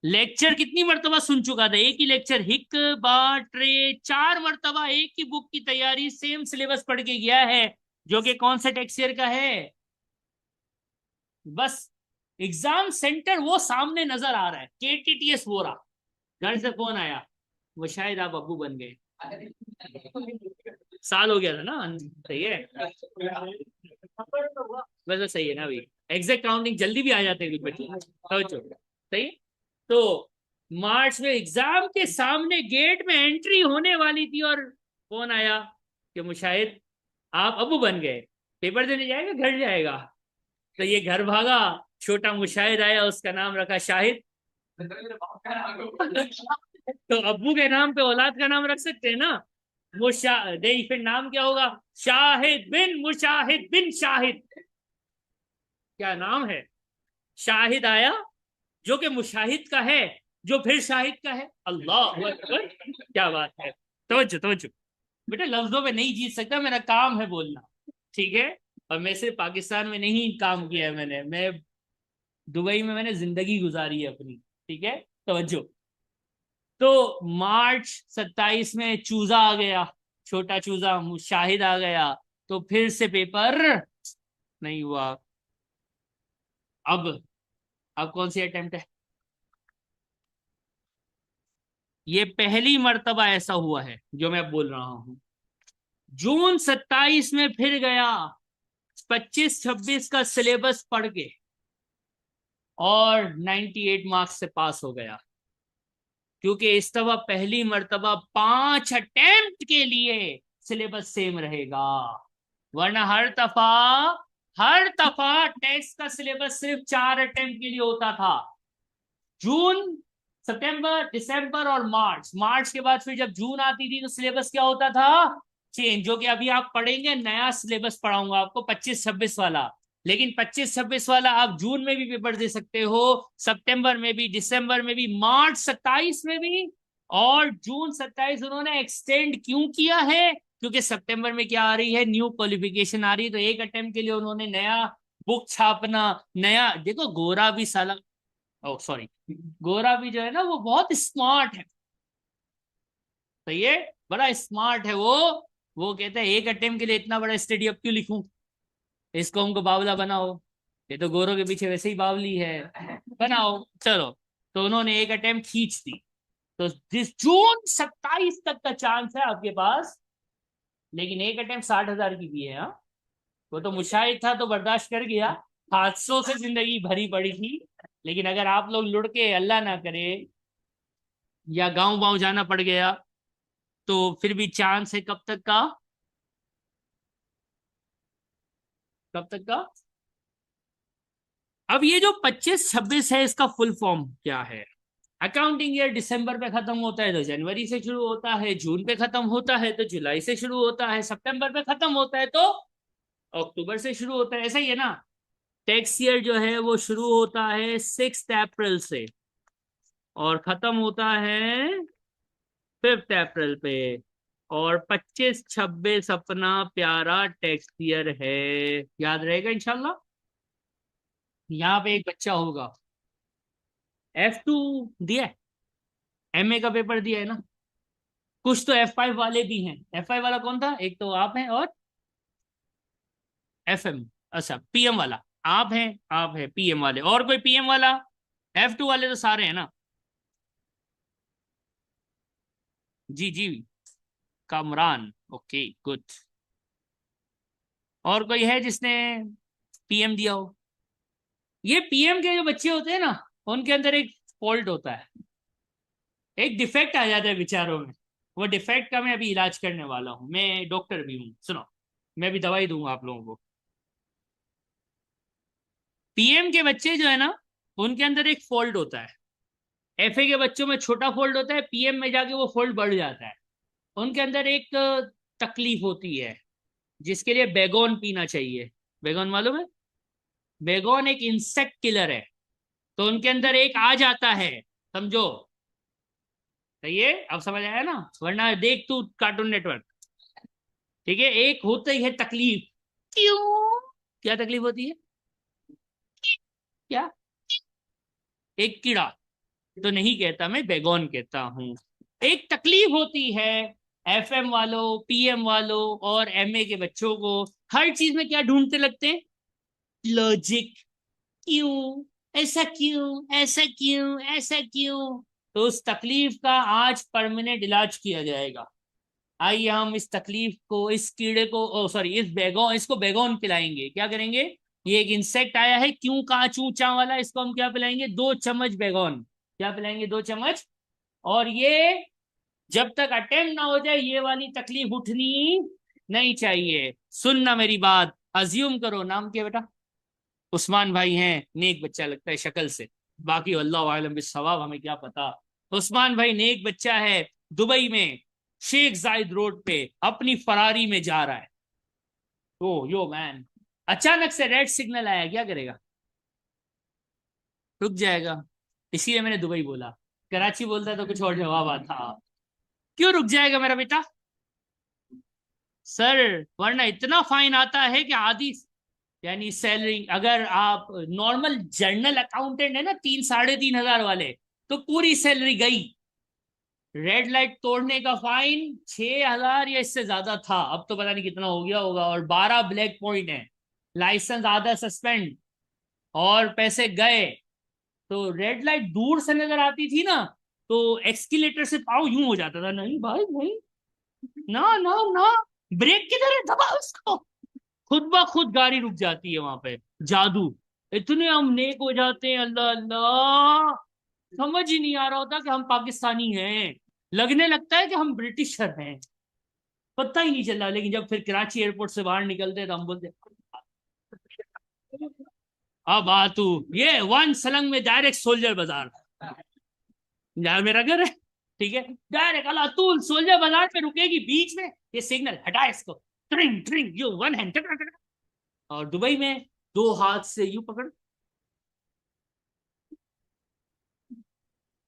लेक्चर कितनी मर्तबा सुन चुका था, एक ही लेक्चर, हिक बार ट्रे 4 मर्तबा एक ही बुक की तैयारी, सेम सिलेबस पढ़ के गया है, जो कि कौन से टेक्स्ट ईयर का है। बस एग्जाम सेंटर वो सामने नजर आ रहा है, केटीटीएस हो रहा। घर से फोन आया, वो शायद आप अब्बू बन गए। साल हो गया था ना, सही है वैसे, सही है ना अभी। एग्जैक्ट काउंटिंग जल्दी भी आ जाते हैं कुछ बच्चे, सोचो सही। तो मार्च में एग्जाम के सामने गेट में एंट्री होने वाली थी और फोन आया कि मुशाहिद आप अबू बन गए, पेपर देने जाएगा, घर जाएगा। तो ये घर भागा, छोटा मुशाहिद आया, उसका नाम रखा शाहिद। तो अब्बू के नाम पे औलाद का नाम रख सकते हैं ना। नहीं, फिर नाम क्या होगा? शाहिद बिन मुशाहिद बिन शाहिद। क्या नाम है? शाहिद आया, जो कि मुशाहिद का है, जो फिर शाहिद का है। अल्लाह अकबर, क्या बात है। तवज्जो बेटा, लफ्जों पे नहीं जीत सकता, मेरा काम है बोलना, ठीक है। और मैं सिर्फ पाकिस्तान में नहीं काम किया है मैंने, मैं दुबई में मैंने जिंदगी गुजारी है अपनी, ठीक है। तवज्जो। तो मार्च 27 में चूजा आ गया, छोटा चूजा शाहिद आ गया, तो फिर से पेपर नहीं हुआ। अब अब कौन सी अटेम्प्ट है? ये पहली मर्तबा ऐसा हुआ है जो मैं बोल रहा हूं। जून 27 में फिर गया, 25-26 का सिलेबस पढ़ के, और 98 मार्क्स से पास हो गया। क्योंकि इस दफा पहली मर्तबा 5 अटेम्प्ट के लिए सिलेबस सेम रहेगा, वरना हर दफा टेस्ट का सिलेबस सिर्फ 4 अटेम्प्ट के लिए होता था। जून, सितंबर, दिसंबर और मार्च। मार्च के बाद फिर जब जून आती थी तो सिलेबस क्या होता था? चेंज। जो कि अभी आप पढ़ेंगे, नया सिलेबस पढ़ाऊंगा आपको 25-26 वाला। लेकिन 25-26 वाला आप जून में भी पेपर दे सकते हो, सितंबर में भी, दिसंबर में भी, मार्च 27 में भी। और जून 27 उन्होंने एक्सटेंड क्यों किया है? क्योंकि सितंबर में क्या आ रही है, न्यू क्वालिफिकेशन आ रही है, तो एक अटेम्प्ट के लिए उन्होंने नया बुक छापना, नया। देखो गोरा भी साला, ओ सॉरी, गोरा भी जो है ना वो बहुत स्मार्ट है, सही है, बड़ा स्मार्ट है वो कहता है एक अटेम्प्ट के लिए इतना बड़ा स्टडी अब क्यों लिखूं, इसको हमको बावला बनाओ, ये तो गोरों के पीछे वैसे ही बावली है, बनाओ चलो। तो उन्होंने एक अटेम्प्ट खींच दी। तो जिस जून 27 तक का चांस है आपके पास, लेकिन एक अटेम्प्ट 60,000 की भी है। हाँ, वो तो मुशाहिद था तो बर्दाश्त कर गया, हादसों से जिंदगी भरी पड़ी थी। लेकिन अगर आप लोग लुढ़ के, अल्लाह ना करे, या गांव वाँव जाना पड़ गया, तो फिर भी चांस है कब तक का? कब तक का? अब ये जो 25-26 है, इसका फुल फॉर्म क्या है? अकाउंटिंग ईयर दिसंबर पे खत्म होता है तो जनवरी से शुरू होता है, जून पे खत्म होता है तो जुलाई से शुरू होता है, सितंबर पे खत्म होता है तो अक्टूबर से शुरू होता है, ऐसा ही है ना। टैक्स ईयर जो है वो शुरू होता है 6 अप्रैल से, और खत्म होता है 5 अप्रैल पे। और 25-26 अपना प्यारा टैक्स ईयर है, याद रहेगा इंशाल्लाह। यहाँ पे एक बच्चा होगा, F2 दिया है, MA का पेपर दिया है ना, कुछ तो F5 वाले भी हैं। F5 वाला कौन था? एक तो आप हैं, और FM, अच्छा PM वाला आप हैं, आप हैं PM वाले, और कोई PM वाला? F2 वाले तो सारे हैं ना। जी जी, कामरान, ओके गुड। और कोई है जिसने PM दिया हो? ये PM के जो बच्चे होते हैं ना, उनके अंदर एक फॉल्ट होता है, एक डिफेक्ट आ जाता है विचारों में। वो डिफेक्ट का मैं अभी इलाज करने वाला हूँ, मैं डॉक्टर भी हूँ, सुनो, मैं भी दवाई दूंगा आप लोगों को। पीएम के बच्चे जो है ना, उनके अंदर एक फोल्ड होता है। एफए के बच्चों में छोटा फोल्ड होता है, पीएम में जाके वो फोल्ड बढ़ जाता है। उनके अंदर एक तकलीफ होती है, जिसके लिए बेगोन पीना चाहिए। बेगोन मालूम है? बेगोन एक इंसेक्ट किलर है। तो उनके अंदर एक आ जाता है, समझो। सही है, अब समझ आया ना? वरना देख तू कार्टून नेटवर्क। ठीक है, एक होती है तकलीफ। क्यों? क्या तकलीफ होती है? क्या? एक कीड़ा। तो नहीं कहता, मैं बेगोन कहता हूं। एक तकलीफ होती है एफएम वालों, पीएम वालों और एमए के बच्चों को। हर चीज में क्या ढूंढते लगते हैं? लॉजिक। क्यों? ऐसा क्यों? ऐसा क्यों? ऐसा क्यों? तो उस तकलीफ का आज परमानेंट इलाज किया जाएगा। आइए हम इस तकलीफ को, इस कीड़े को, ओ सॉरी, इस बेगोन, इसको बेगोन पिलाएंगे। क्या करेंगे? ये एक इंसेक्ट आया है, क्यों का चू चा वाला, इसको हम क्या पिलाएंगे? 2 चम्मच बेगोन। क्या पिलाएंगे? 2 चम्मच। और ये जब तक अटेम्प्ट ना हो जाए, ये वाली तकलीफ उठनी नहीं चाहिए। सुनना मेरी बात, अज्यूम करो, नाम क्या बेटा? उस्मान भाई हैं, नेक बच्चा लगता है शक्ल से। बाकी अल्लाह आलम बिस्सवाब, हमें क्या पता। उस्मान भाई नेक बच्चा है, दुबई में शेख जायद रोड पे अपनी फरारी में जा रहा है। ओ यो मैन, अचानक से रेड सिग्नल आया, क्या करेगा? रुक जाएगा। इसीलिए मैंने दुबई बोला। कराची बोलता तो कुछ और जवाब आता। क्यों रुक जाएगा मेरा बेटा? सर, वरना इतना फाइन आता है कि आधी, यानी सैलरी, अगर आप नॉर्मल जर्नल अकाउंटेंट है ना, 3 साढ़े 3 हजार वाले, तो पूरी सैलरी गई। रेड लाइट तोड़ने का फाइन 6 हजार या इससे ज्यादा था, अब तो पता नहीं कितना हो गया होगा। और 12 ब्लैक पॉइंट है, लाइसेंस आधा सस्पेंड, और पैसे गए। तो रेड लाइट दूर से नजर आती थी ना, तो एक्सकीलेटर से पाँव यूं हो जाता था, नहीं भाई नहीं, ना ना ना, ब्रेक किधर है, दबा उसको। खुद ब खुद गाड़ी रुक जाती है वहां पे। जादू। इतने हम नेक हो जाते हैं, अल्लाह अल्लाह। समझ ही नहीं आ रहा होता कि हम पाकिस्तानी हैं, लगने लगता है कि हम ब्रिटिशर हैं। पता ही नहीं चल रहा, लेकिन जब फिर कराची एयरपोर्ट से बाहर निकलते हैं तो हम बोलते, अब आ तू, ये वन सलंग में डायरेक्ट सोल्जर बाजार, जहाँ मेरा घर है। ठीक है, डायरेक्ट अला तू सोल्जर बाजार पे रुकेगी बीच में, ये सिग्नल हटा इसको, ट्रिंग ट्रिंग, यू वन हैंड। और दुबई में 2 हाथ से यूं पकड़,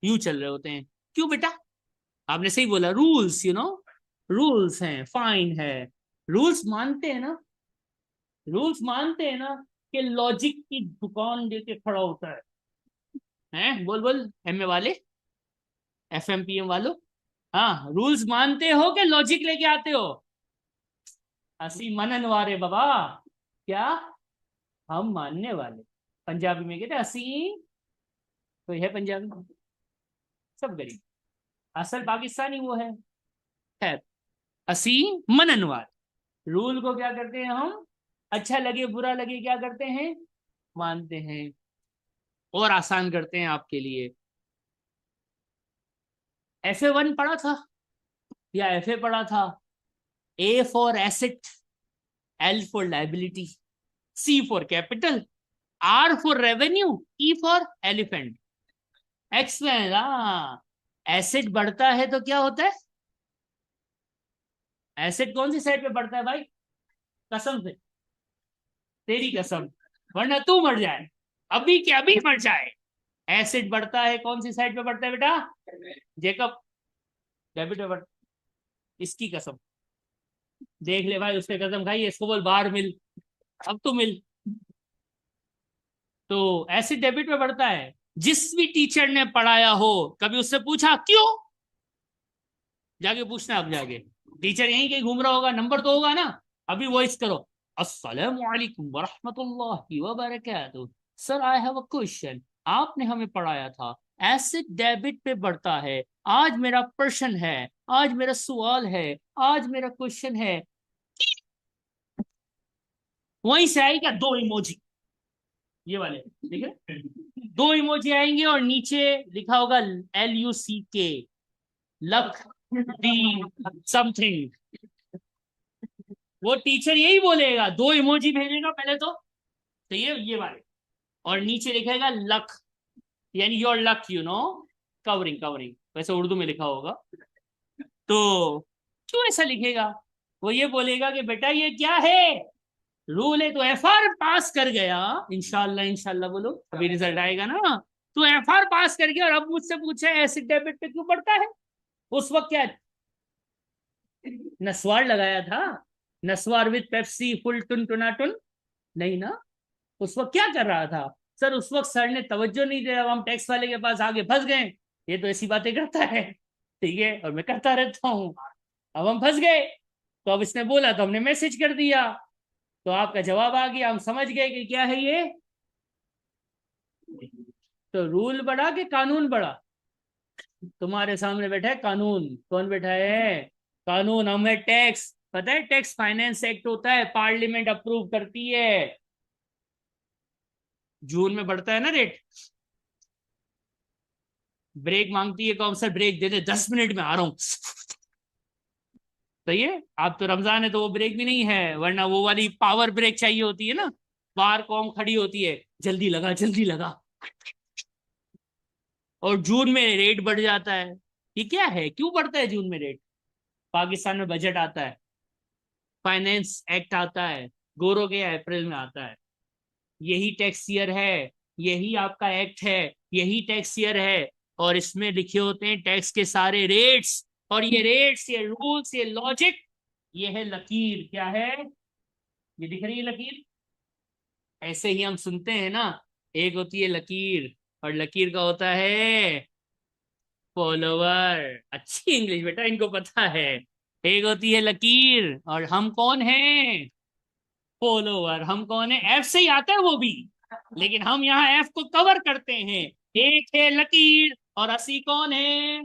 यूं चल रहे होते हैं। क्यों बेटा? आपने सही बोला, रूल्स, रूल्स हैं, फाइन है। रूल्स मानते हैं ना? रूल्स मानते हैं ना? कि लॉजिक की दुकान देके खड़ा होता है। हैं? बोल बोल, एमए वाले, एफएमपीएम वालों। हाँ, रूल्स मानते हो कि लॉजिक लेके आते हो? हसी मनन वारे बाबा। क्या? हम मानने वाले। पंजाबी में कहते हसी, कोई है पंजाबी? सब गरीब। असल पाकिस्तानी वो है। खैर, हसी मनन वाले। रूल को क्या करते हैं हम? अच्छा लगे बुरा लगे, क्या करते हैं? मानते हैं। और आसान करते हैं आपके लिए। FA1 पढ़ा था या FA पढ़ा था? A for asset, L for liability, C for capital, R for revenue, E for elephant. Expense, हाँ। एसेट बढ़ता है तो क्या होता है? एसेट कौन सी साइड पे बढ़ता है भाई? कसम से, तेरी कसम, वरना तू मर जाए, अभी के अभी मर जाए। एसिड बढ़ता है, कौन सी साइड पे बढ़ता है बेटा? जेकब, डेबिट पे बढ़ता। इसकी कसम, देख ले भाई, उसके कसम खाई, इसको बोल बाहर मिल, अब तो मिल। तो एसिड डेबिट पे बढ़ता है। जिस भी टीचर ने पढ़ाया हो, कभी उससे पूछा क्यों? जाके पूछना, अब जाके टीचर यहीं कहीं घूम रहा होगा, नंबर तो होगा ना। अभी वॉइस करो, अस्सलामु अलैकुम वरहमतुल्लाहि वबरकातुहू। Sir, I have a question. आपने हमें पढ़ाया था एसिड डेबिट पे बढ़ता है। आज मेरा प्रश्न है, आज मेरा सवाल है, आज मेरा क्वेश्चन है। वहीं से आएगा 2 इमोजी, ये वाले, ठीक है? 2 इमोजी आएंगे और नीचे लिखा होगा LUCK, लक। दी समथिंग। वो टीचर यही बोलेगा, दो इमोजी भेजेगा पहले तो ये वाले, और नीचे लिखेगा लक, यानी योर लक, कवरिंग कवरिंग, वैसे उर्दू में लिखा होगा। तो क्यों ऐसा लिखेगा? वो ये बोलेगा कि बेटा ये क्या है, रूल है, तो एफआर पास कर गया, इंशाल्लाह इंशाल्लाह बोलो, अभी रिजल्ट आएगा ना, तो एफआर पास कर गया और अब मुझसे पूछे एसिड डेबिट पे क्यों पड़ता है। उस वक्त क्या नस्वार लगाया था? नस्वार विद पेप्सी फुल टुन टुना टुन? नहीं ना। उस वक्त क्या कर रहा था? सर उस वक्त सर ने तवज्जो नहीं दिया, अब हम टैक्स वाले के पास आगे फंस गए, ये तो ऐसी बातें करता है, ठीक है, और मैं करता रहता हूँ, अब हम फंस गए, तो अब इसने बोला तो हमने मैसेज कर दिया, तो आपका जवाब आ गया, हम समझ गए कि क्या है ये। तो रूल बड़ा कि कानून बड़ा? तुम्हारे सामने बैठा है कानून। कौन बैठा है? कानून। हमें टैक्स पता है, टैक्स फाइनेंस एक्ट होता है, पार्लियामेंट अप्रूव करती है, जून में बढ़ता है ना रेट। ब्रेक मांगती है, कौन सा ब्रेक दे दे, 10 मिनट में आ रहा हूं। सही है। आप तो रमजान है तो वो ब्रेक भी नहीं है, वरना वो वाली पावर ब्रेक चाहिए होती है ना, बार कौम खड़ी होती है, जल्दी लगा जल्दी लगा। और जून में रेट बढ़ जाता है। ये क्या है, क्यों बढ़ता है जून में रेट? पाकिस्तान में बजट आता है, फाइनेंस एक्ट आता है, गोरों के अप्रैल में आता है, यही टैक्स ईयर है, यही आपका एक्ट है, यही टैक्स ईयर है, और इसमें लिखे होते हैं टैक्स के सारे रेट्स, और ये रेट्स, ये रूल्स, ये लॉजिक, ये है लकीर। क्या है? ये दिख रही है लकीर? ऐसे ही हम सुनते हैं ना, एक होती है लकीर, और लकीर का होता है फॉलोवर। अच्छी इंग्लिश बेटा, इनको पता है। एक होती है लकीर, और हम कौन हैं? फॉलोवर। हम कौन है? एफ से ही आता है वो भी, लेकिन हम यहाँ एफ को कवर करते हैं। एक है लकीर, और असी कौन है?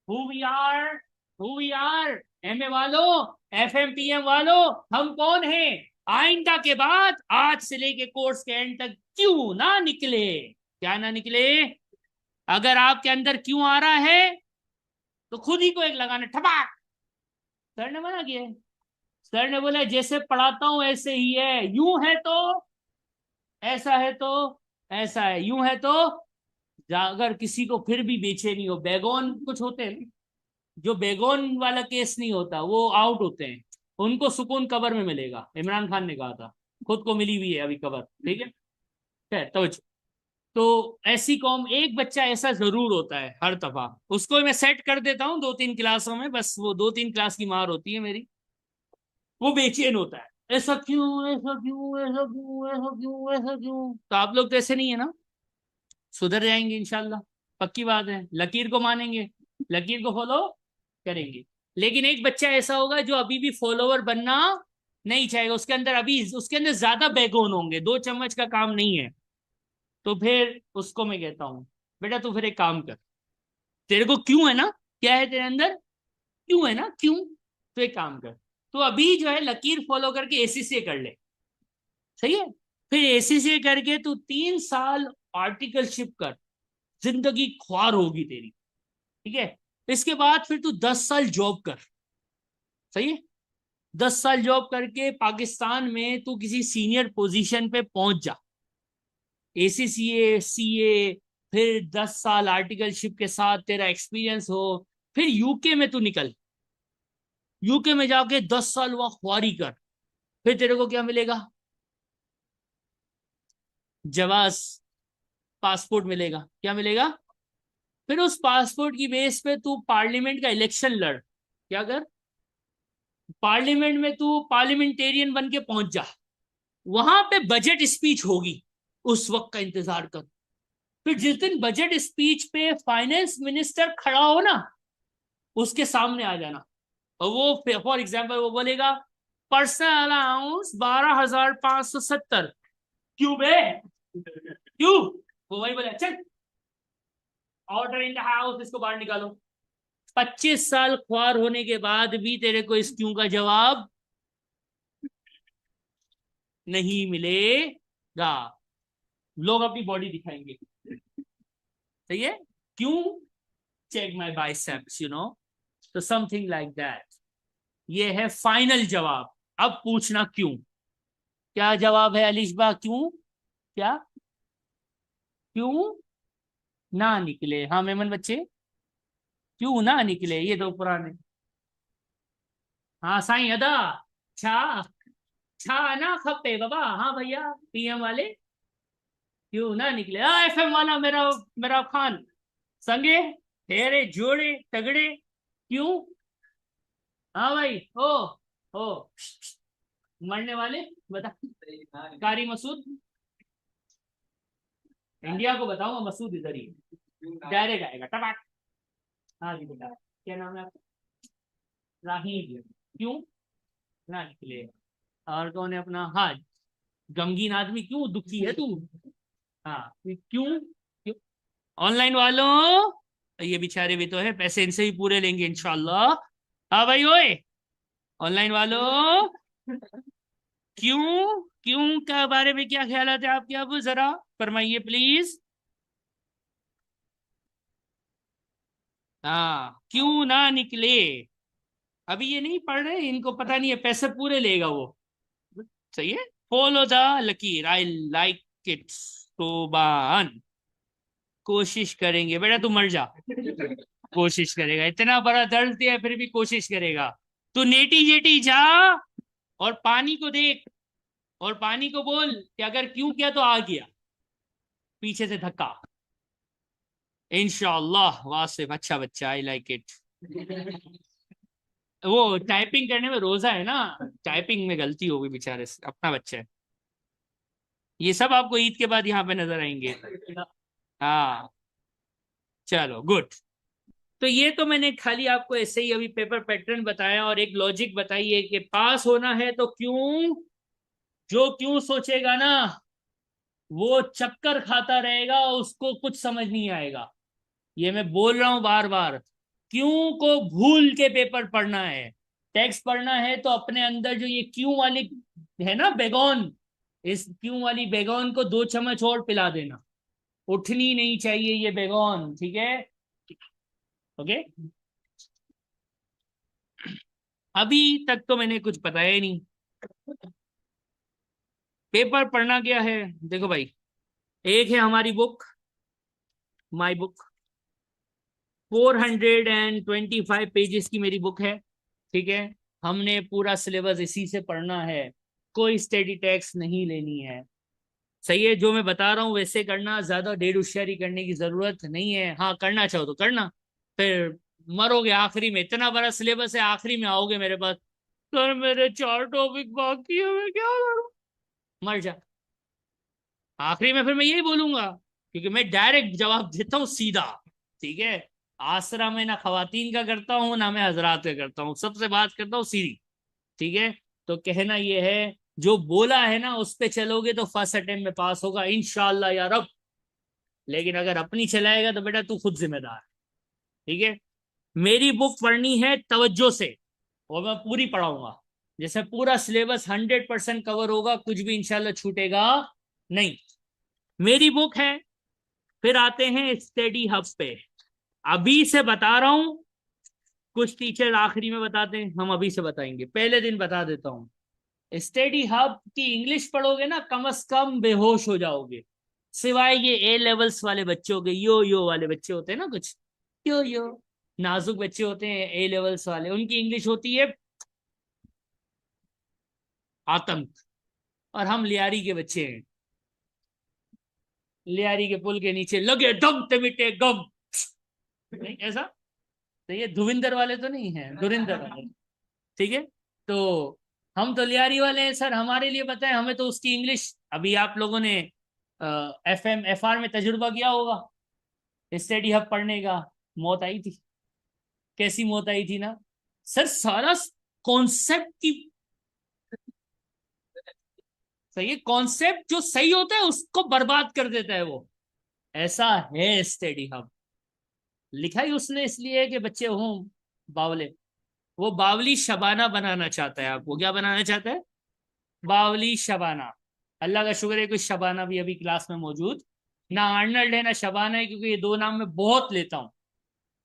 Who we are, who we are, MA वालों, एफएमपीएम वालों, हम कौन है? आइंदा के बाद आज से लेके कोर्स के एंड तक क्यों ना निकले, क्या ना निकले, अगर आपके अंदर क्यों आ रहा है तो खुद ही को एक लगाना ठपाक। सर ने मना किया है। सर ने बोला जैसे पढ़ाता हूं ऐसे ही है, यूं है तो ऐसा है, तो ऐसा है, यूं है तो। अगर किसी को फिर भी बेचैनी हो, बैगोन कुछ होते हैं ना, जो बैगोन वाला केस नहीं होता वो आउट होते हैं, उनको सुकून कबर में मिलेगा, इमरान खान ने कहा था, खुद को मिली हुई है अभी कबर, ठीक है तो ऐसी कौम, एक बच्चा ऐसा जरूर होता है हर दफा, उसको मैं सेट कर देता हूँ 2-3 क्लासों में, बस वो 2-3 क्लास की मार होती है मेरी, वो बेचैन होता है, ऐसा क्यों, ऐसा क्यों, ऐसा क्यों, ऐसा क्यों, ऐसा क्यों। तो आप लोग तो ऐसे नहीं है ना, सुधर जाएंगे इंशाल्लाह, पक्की बात है, लकीर को मानेंगे, लकीर को फॉलो करेंगे। लेकिन एक बच्चा ऐसा होगा जो अभी भी फॉलोवर बनना नहीं चाहेगा, उसके अंदर अभी, उसके अंदर ज्यादा बैकबोन होंगे, 2 चम्मच का काम नहीं है, तो फिर उसको मैं कहता हूँ बेटा तू फिर एक काम कर, तेरे को क्यों है ना, क्या है तेरे अंदर, क्यों है ना, क्यों, तो एक काम कर, तो अभी जो है लकीर फॉलो करके एसीसीए कर ले, सही है, फिर एसीसीए करके तू 3 साल आर्टिकलशिप कर, जिंदगी ख्वार होगी तेरी, ठीक है, इसके बाद फिर तू 10 साल जॉब कर, सही है, 10 साल जॉब करके पाकिस्तान में तू किसी सीनियर पोजीशन पे पहुंच जा, एसीसीए सीए, फिर 10 साल आर्टिकलशिप के साथ तेरा एक्सपीरियंस हो, फिर यूके में तू निकल, यूके में जाके 10 साल वहां ख्वारी कर, फिर तेरे को क्या मिलेगा? जवाज, पासपोर्ट मिलेगा, क्या मिलेगा? फिर उस पासपोर्ट की बेस पे तू पार्लियामेंट का इलेक्शन लड़, क्या कर, पार्लियामेंट में तू पार्लियामेंटेरियन बन के पहुंच जा, वहां पे बजट स्पीच होगी, उस वक्त का इंतजार कर, फिर जिस दिन बजट स्पीच पे फाइनेंस मिनिस्टर खड़ा हो ना, उसके सामने आ जाना, और वो फॉर एग्जाम्पल वो बोलेगा पर्सनल अलाउंस 12,570, क्यों बे, क्यों, वो वही बोले चल, ऑर्डर इन द हाउस, इसको बाहर निकालो। 25 साल ख्वार होने के बाद भी तेरे को इस क्यों का जवाब नहीं मिलेगा, लोग अपनी बॉडी दिखाएंगे, सही है, क्यों, चेक माई बाइसेप्स, तो समथिंग लाइक दैट। ये है फाइनल जवाब। अब पूछना क्यों। क्या जवाब है अलिशबा, क्यों? क्या क्यों ना निकले? हाँ मेमन बच्चे, क्यों ना निकले ये दो पुराने। हाँ साईं अदा। छा छा ना खपे बाबा। हाँ भैया पीएम वाले, क्यों ना निकले? एफएम वाला मेरा मेरा खान संगे तेरे जोड़े तगड़े क्यों। हाँ भाई ओ मरने वाले बता। कारी मसूद, इंडिया को बताऊंगा मसूद इधर ही डायरेक्ट आएगा टपाक। हाँ जी बेटा, क्या नाम है आपका? राहील। क्यों ना निकले? और कौन है अपना? हाँ, गमगीन आदमी क्यों दुखी है तू? हाँ क्यों, क्यों? ऑनलाइन वालों, ये बेचारे भी तो है, पैसे इनसे ही पूरे लेंगे इंशाल्लाह। हाँ भाई ओए, ऑनलाइन वालों, क्यों क्यों का बारे में क्या ख्याल है आपके? अब जरा फरमाइए प्लीज। हाँ क्यों ना निकले? अभी ये नहीं पढ़ रहे, इनको पता नहीं है, पैसे पूरे लेगा वो। सही है। फॉलो द लकीर, आई लाइक इट सोबान। कोशिश करेंगे बेटा, तू मर जा। कोशिश करेगा, इतना बड़ा दर्द दिया है, फिर भी कोशिश करेगा। तू नेटी जेटी जा और पानी को देख, और पानी को बोल कि अगर क्यों किया तो आ गया, पीछे से धक्का। इंशाल्लाह वासिफ अच्छा बच्चा, आई लाइक इट। वो टाइपिंग करने में रोजा है ना, टाइपिंग में गलती हो गई बेचारे से, अपना बच्चा है। ये सब आपको ईद के बाद यहाँ पे नजर आएंगे। हाँ चलो गुड। तो ये तो मैंने खाली आपको ऐसे ही अभी पेपर पैटर्न बताया और एक लॉजिक बताई है कि पास होना है तो क्यों, जो क्यों सोचेगा ना वो चक्कर खाता रहेगा, उसको कुछ समझ नहीं आएगा। ये मैं बोल रहा हूं बार बार। क्यों को भूल के पेपर पढ़ना है, टेक्स्ट पढ़ना है तो अपने अंदर जो ये क्यों वाली है ना बेगोन, इस क्यों वाली बेगोन को 2 चम्मच और पिला देना। उठनी नहीं चाहिए ये बेगोन, ठीक है? ओके। अभी तक तो मैंने कुछ बताया ही नहीं। पेपर पढ़ना क्या है? देखो भाई, एक है हमारी बुक, माई बुक। 425 पेजेस की मेरी बुक है, ठीक है? हमने पूरा सिलेबस इसी से पढ़ना है, कोई स्टडी टेक्स्ट नहीं लेनी है। सही है, जो मैं बता रहा हूँ वैसे करना, ज्यादा ढेर होशियारी करने की जरूरत नहीं है। हाँ करना चाहो तो करना, फिर मरोगे आखिरी में, इतना बड़ा सिलेबस है, आखिरी में आओगे मेरे पास, सर मेरे 4 टॉपिक बाकी है मैं क्या करूं? मर जा। आखिरी में फिर मैं यही बोलूंगा, क्योंकि मैं डायरेक्ट जवाब देता हूँ सीधा, ठीक है? आसरा में ना खवातीन का करता हूँ ना मैं हजरात का करता हूँ, सबसे बात करता हूँ सीधी, ठीक है? तो कहना ये है, जो बोला है ना उस पे चलोगे तो फर्स्ट अटेम्प्ट में पास होगा इंशाल्लाह या रब। लेकिन अगर अपनी चलाएगा तो बेटा तू खुद जिम्मेदार, ठीक है? मेरी बुक पढ़नी है तवज्जो से, और मैं पूरी पढ़ाऊंगा, जैसे पूरा सिलेबस 100% कवर होगा, कुछ भी इंशाल्लाह छूटेगा नहीं। मेरी बुक है। फिर आते हैं स्टडी हब पे। अभी से बता रहा हूं, कुछ टीचर आखिरी में बताते हैं, हम अभी से बताएंगे, पहले दिन बता देता हूं। स्टडी हब की इंग्लिश पढ़ोगे ना, कम से कम बेहोश हो जाओगे, सिवाय ये ए लेवल्स वाले बच्चों के, यो वाले बच्चे होते हैं ना कुछ, यो नाजुक बच्चे होते हैं ए लेवल्स वाले, उनकी इंग्लिश होती है आतंक। और हम लियारी के बच्चे हैं, लियारी के पुल के नीचे लगे दम ते मिटे गम, नहीं ऐसा? तो ये धुविंदर वाले तो नहीं है, धुरिंदर वाले, ठीक है? तो हम तो लियारी वाले हैं सर, हमारे लिए बताएं, हमें तो उसकी इंग्लिश, अभी आप लोगों ने FM FR में तजुर्बा किया होगा स्टडी हब पढ़ने का। मौत आई थी, कैसी मौत आई थी ना सर, सारा कॉन्सेप्ट की, सही है, कॉन्सेप्ट जो सही होता है उसको बर्बाद कर देता है वो, ऐसा है स्टडी हब। लिखा ही उसने इसलिए है कि बच्चे हों बावले। वो बावली शबाना बनाना चाहता है आपको, क्या बनाना चाहता है? बावली शबाना। अल्लाह का शुक्र है कोई शबाना भी अभी क्लास में मौजूद ना, आर्नल्ड है ना शबाना है, क्योंकि ये दो नाम मैं बहुत लेता हूँ,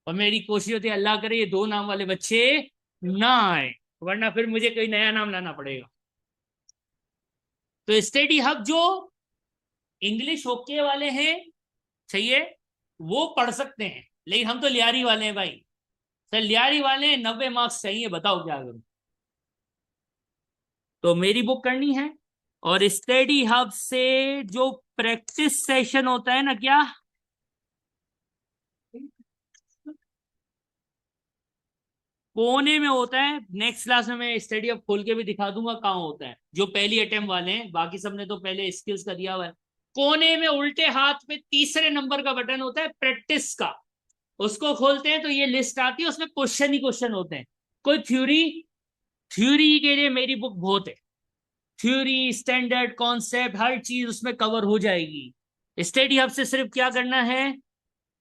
और मेरी कोशिश होती है अल्लाह करे ये 2 नाम वाले बच्चे ना आए, वरना फिर मुझे कोई नया नाम लाना पड़ेगा। तो स्टडी हब जो इंग्लिश ओके वाले हैं, चाहिए, वो पढ़ सकते हैं, लेकिन हम तो लियारी वाले हैं भाई। सर लियारी वाले हैं, 90 मार्क्स चाहिए, बताओ क्या करूं। तो मेरी बुक करनी है, और स्टडी हब से जो प्रैक्टिस सेशन होता है ना, क्या कोने में होता है, नेक्स्ट क्लास में मैं स्टडी हब खोल के भी दिखा दूंगा कहाँ होता है। जो पहली अटेम्प्ट वाले हैं, बाकी सबने तो पहले स्किल्स का दिया हुआ है। कोने में उल्टे हाथ पे तीसरे नंबर का बटन होता है प्रैक्टिस का, उसको खोलते हैं तो ये लिस्ट आती है, उसमें क्वेश्चन ही क्वेश्चन होते हैं। कोई थ्योरी, थ्योरी के लिए मेरी बुक बहुत है। थ्योरी, स्टैंडर्ड कॉन्सेप्ट, हर चीज उसमें कवर हो जाएगी। स्टडी हब से सिर्फ क्या करना है,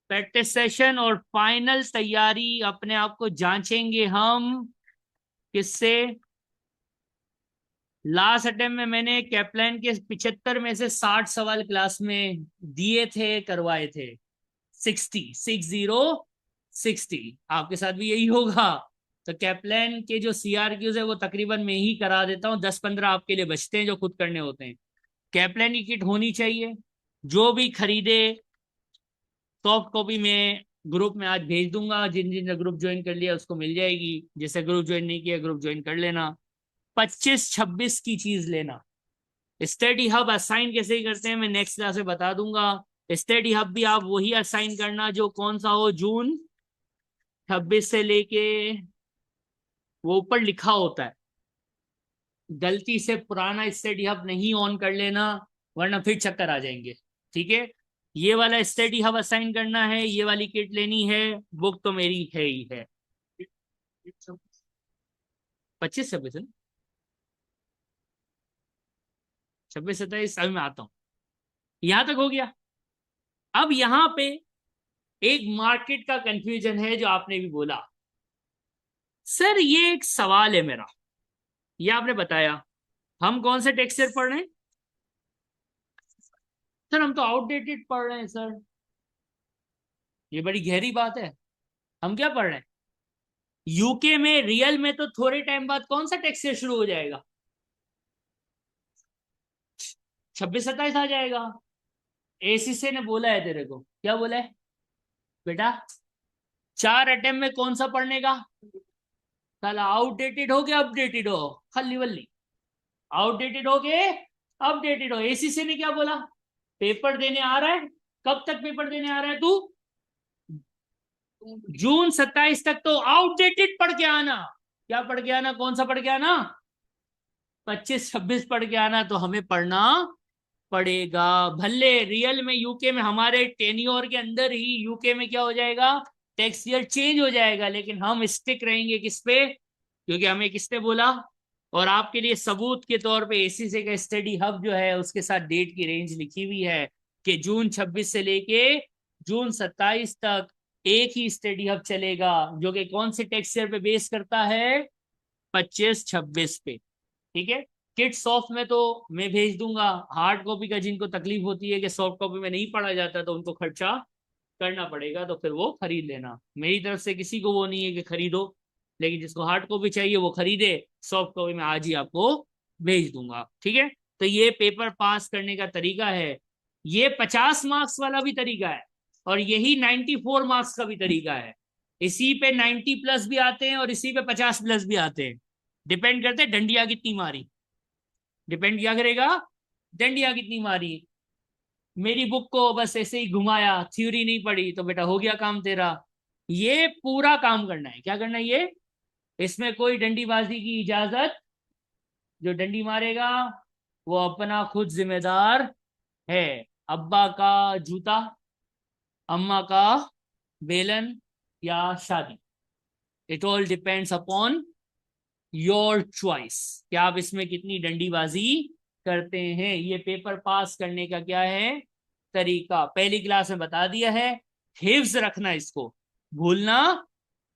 प्रैक्टिस सेशन और फाइनल तैयारी अपने आप को जांचेंगे हम। किससे? लास्ट अटेम्प्ट में मैंने कैप्लान के 75 में से 60 सवाल क्लास में दिए थे, करवाए थे। 60 आपके साथ भी यही होगा। तो कैप्लान के जो CRQs है वो तकरीबन मैं ही करा देता हूँ, 10-15 आपके लिए बचते हैं जो खुद करने होते हैं। कैप्लान की किट होनी चाहिए, जो भी खरीदे सॉफ्ट कॉपी में ग्रुप में आज भेज दूंगा। जिन जिन ने ग्रुप ज्वाइन कर लिया उसको मिल जाएगी, जिसे ग्रुप ज्वाइन नहीं किया ग्रुप ज्वाइन कर लेना। 25-26 की चीज लेना। स्टडी हब असाइन कैसे ही करते हैं मैं नेक्स्ट क्लास में बता दूंगा। स्टडी हब भी आप वही असाइन करना जो कौन सा हो, जून 26 से लेके, वो ऊपर लिखा होता है। गलती से पुराना स्टडी हब नहीं ऑन कर लेना, वरना फिर चक्कर आ जाएंगे। ठीक है, ये वाला स्टडी हब असाइन करना है, ये वाली किट लेनी है। बुक तो मेरी है ही है। 25-26 है, 26-27 अभी मैं आता हूँ। यहां तक हो गया। अब यहां पे एक मार्केट का कंफ्यूजन है जो आपने भी बोला। सर ये एक सवाल है मेरा, ये आपने बताया हम कौन से टेक्सचर पढ़ रहे हैं? सर हम तो आउटडेटेड पढ़ रहे हैं सर। ये बड़ी गहरी बात है। हम क्या पढ़ रहे हैं? यूके में रियल में तो थोड़े टाइम बाद कौन सा टेक्सचर शुरू हो जाएगा? 26-27 आ जाएगा। एसीसी ने बोला है तेरे को, क्या बोला है बेटा? 4 अटेम्प्ट में कौन सा पढ़ने का? साला आउटडेटेड हो के अपडेटेड हो, खल्ली वल्ली। आउटडेटेड हो के अपडेटेड हो। एसीसी ने क्या बोला? पेपर देने आ रहा है, कब तक पेपर देने आ रहा है तू? जून 27 तक तो आउटडेटेड पढ़ के आना। क्या पढ़ के आना? कौन सा पढ़ के आना? 25-26 पढ़ के आना। तो हमें पढ़ना पड़ेगा। भले रियल में यूके में हमारे टेन्योर के अंदर ही यूके में क्या हो जाएगा, टैक्स ईयर चेंज हो जाएगा, लेकिन हम स्टिक रहेंगे किस पे? क्योंकि हमें किसने बोला? और आपके लिए सबूत के तौर पे एसीसी का स्टडी हब जो है उसके साथ डेट की रेंज लिखी हुई है कि जून 26 से लेके जून 27 तक एक ही स्टडी हब चलेगा, जो कि कौन से टैक्स ईयर पे बेस करता है? 25-26 पे। ठीक है, किट सॉफ्ट में तो मैं भेज दूंगा। हार्ड कॉपी का जिनको तकलीफ होती है कि सॉफ्ट कॉपी में नहीं पढ़ा जाता, तो उनको खर्चा करना पड़ेगा, तो फिर वो खरीद लेना। मेरी तरफ से किसी को वो नहीं है कि खरीदो, लेकिन जिसको हार्ड कॉपी चाहिए वो खरीदे। सॉफ्ट कॉपी में आज ही आपको भेज दूंगा। ठीक है, तो ये पेपर पास करने का तरीका है। ये 50 मार्क्स वाला भी तरीका है, और यही 94 मार्क्स का भी तरीका है। इसी पे 90 प्लस भी आते हैं और इसी पे 50 प्लस भी आते हैं। डिपेंड करते हैं डंडिया कितनी मारी। डिपेंड क्या करेगा? डंडिया कितनी मारी। मेरी बुक को बस ऐसे ही घुमाया, थ्योरी नहीं पढ़ी, तो बेटा हो गया काम तेरा। ये पूरा काम करना है। क्या करना है ये? इसमें कोई डंडीबाजी की इजाजत, जो डंडी मारेगा वो अपना खुद जिम्मेदार है। अब्बा का जूता, अम्मा का बेलन, या शादी, it all depends upon your choice कि आप इसमें कितनी डंडीबाजी करते हैं। ये पेपर पास करने का क्या है तरीका, पहली क्लास में बता दिया है। हिफ्ज रखना, इसको भूलना